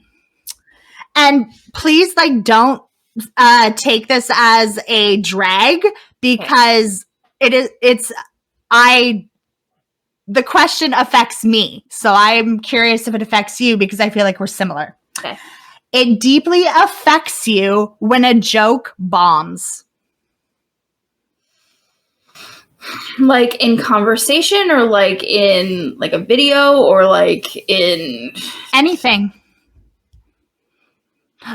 And please, like, don't take this as a drag because the question affects me. So I'm curious if it affects you because I feel like we're similar. Okay. It deeply affects you when a joke bombs. Like in conversation or like in like a video or like in anything.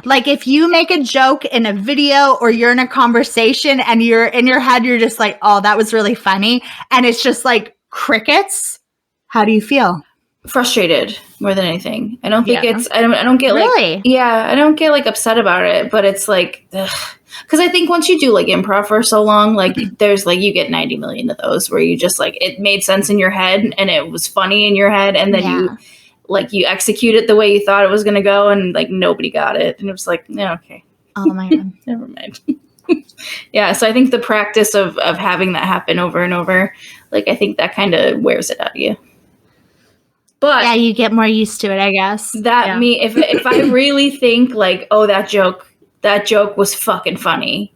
Like if you make a joke in a video or you're in a conversation and you're in your head, you're just like, oh, that was really funny. And it's just like crickets. How do you feel? Frustrated more than anything. I don't think I don't get like, really? Yeah, I don't get like upset about it, but it's like, because I think once you do like improv for so long, like there's like, you get 90 million of those where you just like, it made sense in your head and it was funny in your head. And then you execute it the way you thought it was going to go and like nobody got it. And it was like, no, okay. Oh my God. Never mind. Yeah. So I think the practice of having that happen over and over, like, I think that kind of wears it out of you. But yeah, you get more used to it, I guess. If I really think like, oh, that joke was fucking funny,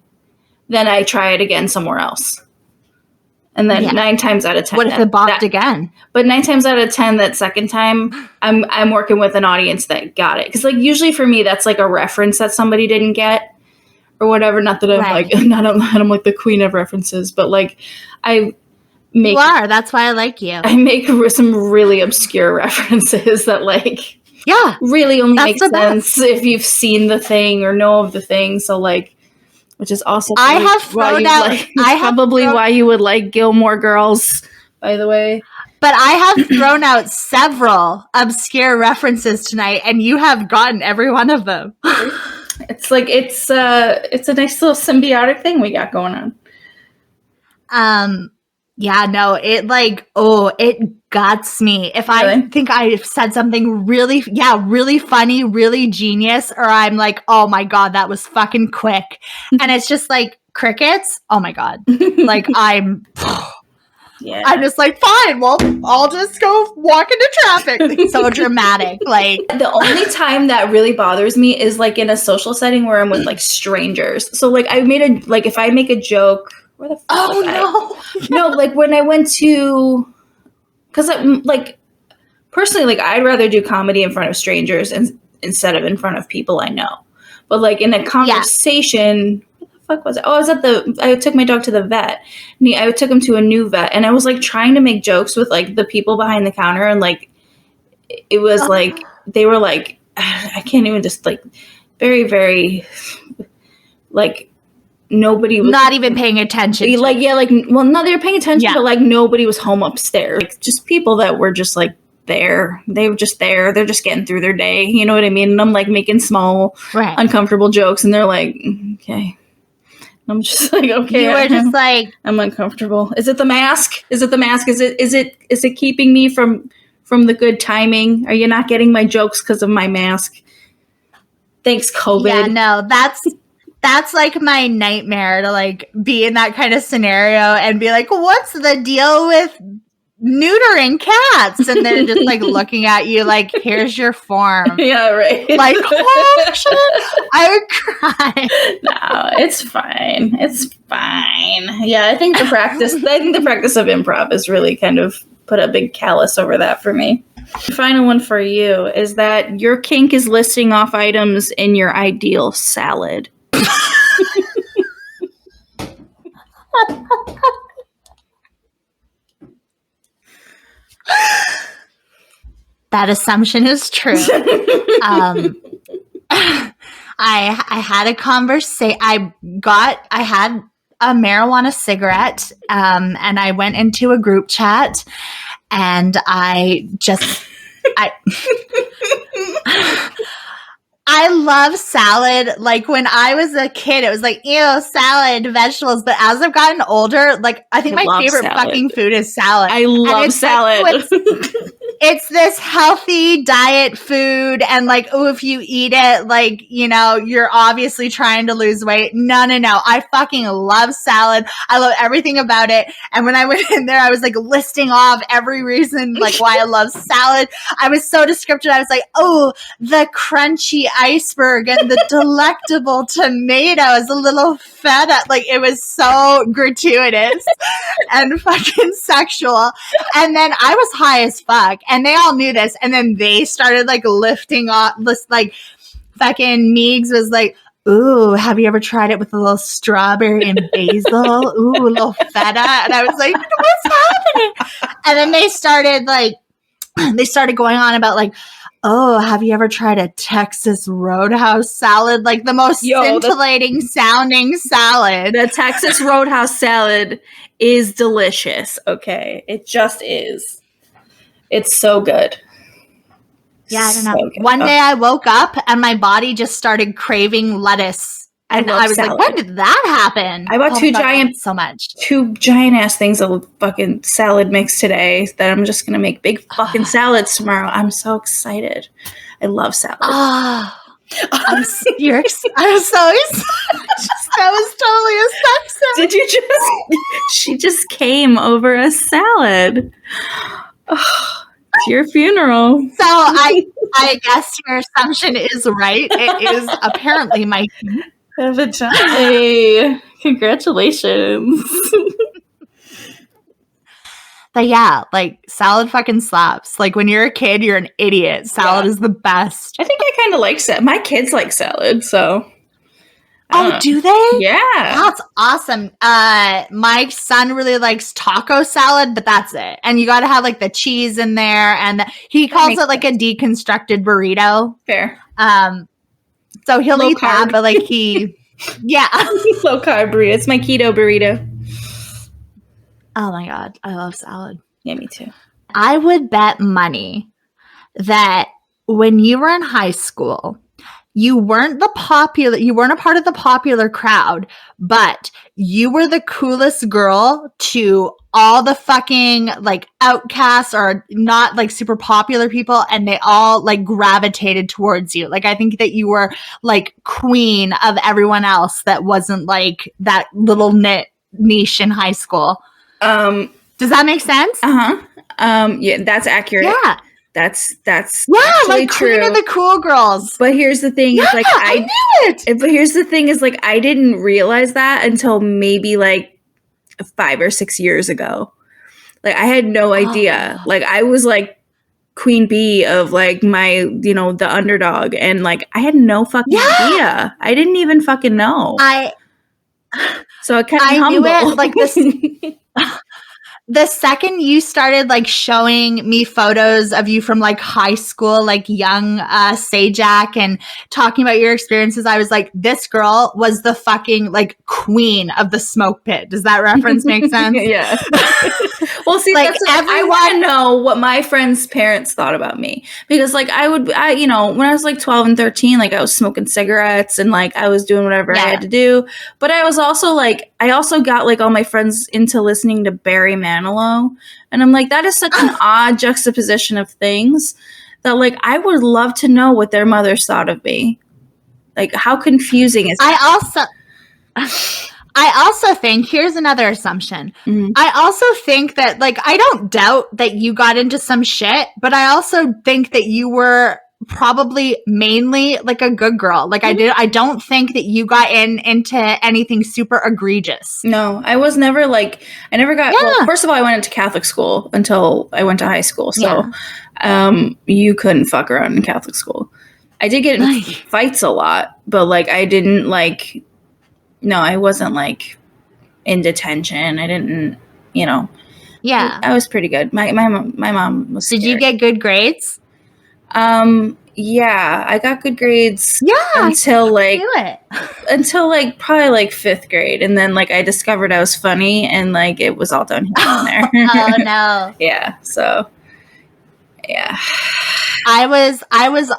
then I try it again somewhere else. And then 9 times out of 10. What if it bopped again? But 9 times out of 10, that second time, I'm working with an audience that got it. Because like usually for me, that's like a reference that somebody didn't get or whatever. Not that I'm like I'm like the queen of references, but like you are. That's why I like you. I make some really obscure references that like really only make sense if you've seen the thing or know of the thing. So like, which is also probably why you would like Gilmore Girls, by the way. But I have thrown out several obscure references tonight, and you have gotten every one of them. It's like it's a nice little symbiotic thing we got going on. Yeah, no, it like, it guts me. If I think I've said something really funny, really genius, or I'm like, oh my God, that was fucking quick. And it's just like crickets. Oh my God. Like I'm just like, fine, well, I'll just go walk into traffic. It's so dramatic. Like the only time that really bothers me is like in a social setting where I'm with like strangers. So like if I make a joke, where the fuck was I? No, like when I went to, because like personally, like I'd rather do comedy in front of strangers instead of in front of people I know. But like in a conversation, where the fuck was it? Oh, I took my dog to the vet. I took him to a new vet, and I was like trying to make jokes with like the people behind the counter, and like it was like they were like, I can't even just like very, very like nobody was not even paying attention. Like, yeah, like, well, no, they were paying attention, but like nobody was home upstairs. Like just people that were just like there. They were just there. They're just getting through their day. You know what I mean? And I'm like making small, uncomfortable jokes, and they're like, okay. I'm just like, okay. You were just like, I'm uncomfortable. Is it the mask? Is it the mask? Is it keeping me from the good timing? Are you not getting my jokes because of my mask? Thanks, COVID. Yeah, no, that's like my nightmare, to like be in that kind of scenario and be like, what's the deal with neutering cats? And they're just like looking at you like, here's your form. Yeah, right. Like, oh shit, I would cry. No, it's fine. It's fine. Yeah, I think the practice of improv has really kind of put a big callus over that for me. The final one for you is that your kink is listing off items in your ideal salad. That assumption is true. I had a conversation. I had a marijuana cigarette, and I went into a group chat, and I love salad. Like when I was a kid, it was like, ew, salad, vegetables. But as I've gotten older, like I think my favorite fucking food is salad. I love salad. It's this healthy diet food. And like, oh, if you eat it, like, you know, you're obviously trying to lose weight. No. I fucking love salad. I love everything about it. And when I went in there, I was like listing off every reason like why I love salad. I was so descriptive. I was like, oh, the crunchy iceberg and the delectable tomatoes, a little feta. Like it was so gratuitous and fucking sexual. And then I was high as fuck. And they all knew this. And then they started like lifting off this, like fucking Meigs was like, ooh, have you ever tried it with a little strawberry and basil? Ooh, a little feta. And I was like, what's happening? And then they started going on about like, oh, have you ever tried a Texas Roadhouse salad? Like the most scintillating sounding salad. The Texas Roadhouse salad is delicious. Okay. It just is. It's so good. Yeah, I don't know. One day I woke up and my body just started craving lettuce. And I was salad. Like, when did that happen? I bought two giant ass things of fucking salad mix today that I'm just going to make big fucking salads tomorrow. I'm so excited. I love salad. I'm so excited. That was totally a sex. Did you she just came over a salad. It's your funeral. So I guess your assumption is right. It is apparently my vagina. Hey, congratulations. But yeah, like salad fucking slaps. Like when you're a kid, you're an idiot. Salad is the best. I think I kind of like salad. My kids like salad, so. Oh, do they? Yeah. That's awesome. My son really likes taco salad, but that's it. And you got to have like the cheese in there. And he calls it like a deconstructed burrito. Fair. So he'll eat that, but like low carb burrito. It's my keto burrito. Oh my God. I love salad. Yeah, me too. I would bet money that when you were in high school, you weren't a part of the popular crowd, but you were the coolest girl to all the fucking like outcasts or not like super popular people, and they all like gravitated towards you. Like I think that you were like queen of everyone else that wasn't like that little niche in high school. Does that make sense? Yeah, that's accurate. Yeah. That's like true. Queen of the cool girls. But here's the thing: is like I knew it. But here's the thing: is like I didn't realize that until maybe like 5 or 6 years ago. Like I had no idea. Like I was like queen bee of like my, you know, the underdog, and like I had no fucking idea. I didn't even fucking know. So it kept me I humble. knew it, like, this. The second you started like showing me photos of you from like high school, like young Sajak, and talking about your experiences, I was like, this girl was the fucking like queen of the smoke pit. Does that reference make sense? Yeah. Well, see, like I want to know what my friends' parents thought about me, because like when I was like 12 and 13, like I was smoking cigarettes and like I was doing whatever I had to do. But I was also like, I also got like all my friends into listening to Barry Manilow. And I'm like, that is such an odd juxtaposition of things that like I would love to know what their mothers thought of me. Like, how confusing is that? I also think, here's another assumption. Mm-hmm. I also think that, like, I don't doubt that you got into some shit, but I also think that you were probably mainly like a good girl. Like, I don't think that you got into anything super egregious. No, I was never like, I never got, well, first of all, I went into Catholic school until I went to high school. So, you couldn't fuck around in Catholic school. I did get in fights a lot, but like, I didn't like, no, I wasn't like in detention. I didn't, Yeah. I was pretty good. My mom was scared. Did you get good grades? Yeah, I got good grades until probably like 5th grade. And then like I discovered I was funny and like it was all downhill from there. Oh no. Yeah. So yeah. I was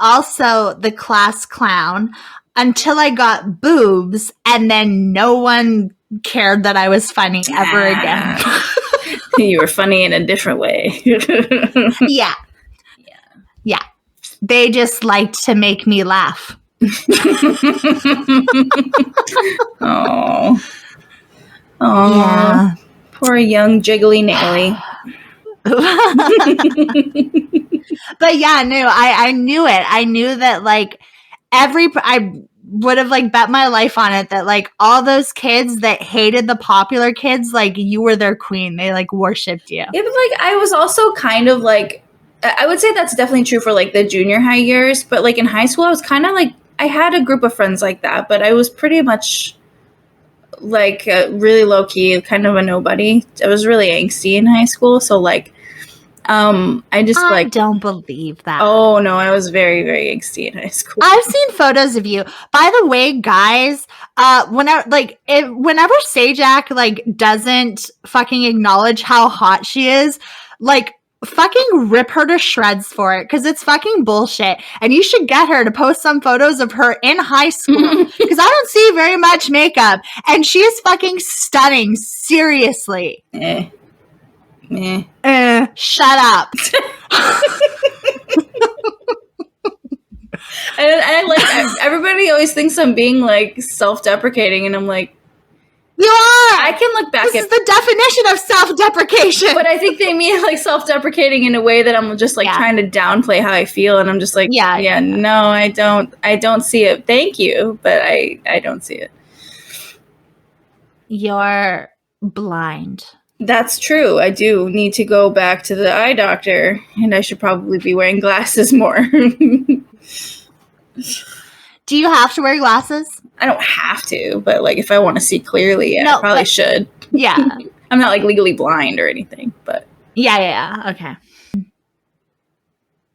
also the class clown until I got boobs, and then no one cared that I was funny ever again. You were funny in a different way. Yeah. They just liked to make me laugh. Oh. Yeah. Poor young jiggly Naley. But yeah, no, I knew it. I knew that like I would have like bet my life on it that like all those kids that hated the popular kids, like you were their queen. They like worshipped you. Yeah, but like I was also kind of like, I would say that's definitely true for like the junior high years, but like in high school I was kind of like, I had a group of friends like that, but I was pretty much like really low key, kind of a nobody. I was really angsty in high school, so like I don't believe that. Oh no, I was very, very angsty in high school. I've seen photos of you. By the way, guys, whenever Sajak like doesn't fucking acknowledge how hot she is, like fucking rip her to shreds for it, because it's fucking bullshit. And you should get her to post some photos of her in high school, because I don't see very much makeup, and she is fucking stunning. Seriously. Shut up. I like everybody always thinks I'm being like self-deprecating, and I'm like, you are. I can look back this is the definition of self-deprecation. But I think they mean like self-deprecating in a way that I'm just like trying to downplay how I feel, and I'm just like, no, I don't see it. Thank you, but I don't see it. You're blind. That's true. I do need to go back to the eye doctor, and I should probably be wearing glasses more. Do you have to wear glasses? I don't have to, but like if I want to see clearly, I probably should. Yeah. I'm not like legally blind or anything, but yeah. Okay.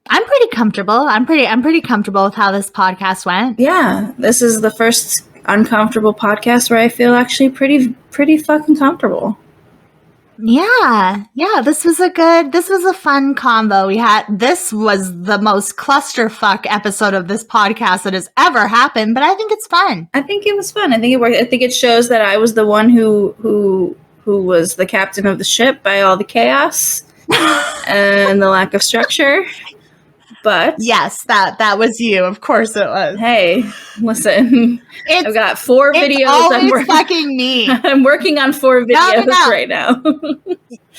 I'm pretty comfortable. I'm pretty comfortable with how this podcast went. Yeah, this is the first uncomfortable podcast where I feel actually pretty fucking comfortable. Yeah. This was a fun combo. This was the most clusterfuck episode of this podcast that has ever happened, but I think it's fun. I think it was fun. I think it worked. I think it shows that I was the one who was the captain of the ship by all the chaos and the lack of structure. But yes, that was you. Of course it was. Hey, listen, I've got 4 videos. Always fucking me. I'm working on 4 videos right now.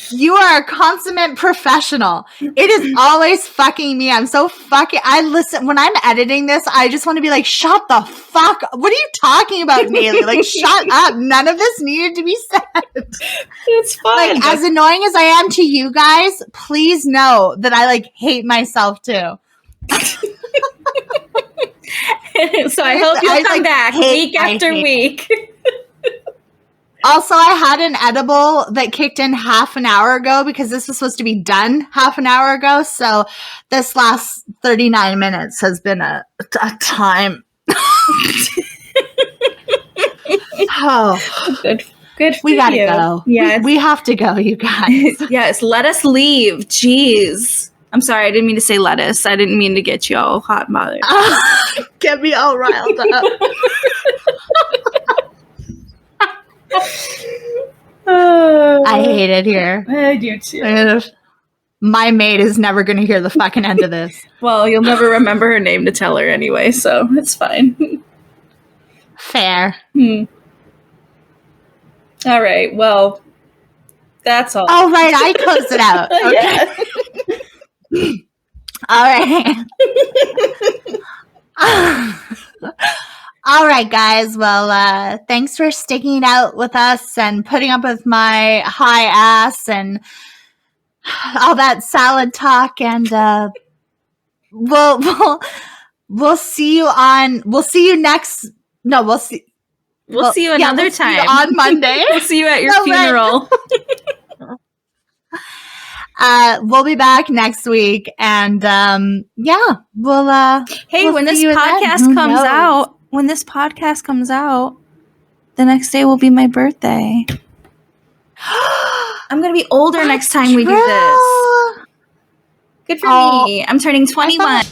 You are a consummate professional. It is always fucking me. I'm so fucking. I listen when I'm editing this. I just want to be like, shut the fuck up. What are you talking about, Naley? Like, shut up. None of this needed to be said. It's fine. Like, as annoying as I am to you guys, please know that I like hate myself too. So I hope you come back week after week. Also, I had an edible that kicked in half an hour ago because this was supposed to be done half an hour ago. So this last 39 minutes has been a time. Oh, good. We gotta go. Yeah, we have to go, you guys. Yes, let us leave. Jeez. I'm sorry, I didn't mean to say lettuce. I didn't mean to get you all hot and bothered. Get me all riled up. I hate it here. I do too. My maid is never going to hear the fucking end of this. Well, you'll never remember her name to tell her anyway, so it's fine. Fair. All right, well, that's all. All right, I close it out. Okay. All right. All right, guys. Well, thanks for sticking out with us and putting up with my high ass and all that salad talk. And we'll see you on. We'll see you next. No, we'll see. We'll see you another time. See you on Monday. We'll see you at your funeral. We'll be back next week, and we'll. Hey, when this podcast comes out, the next day will be my birthday. I'm gonna be older next time we do this. Good for me. I'm turning 21.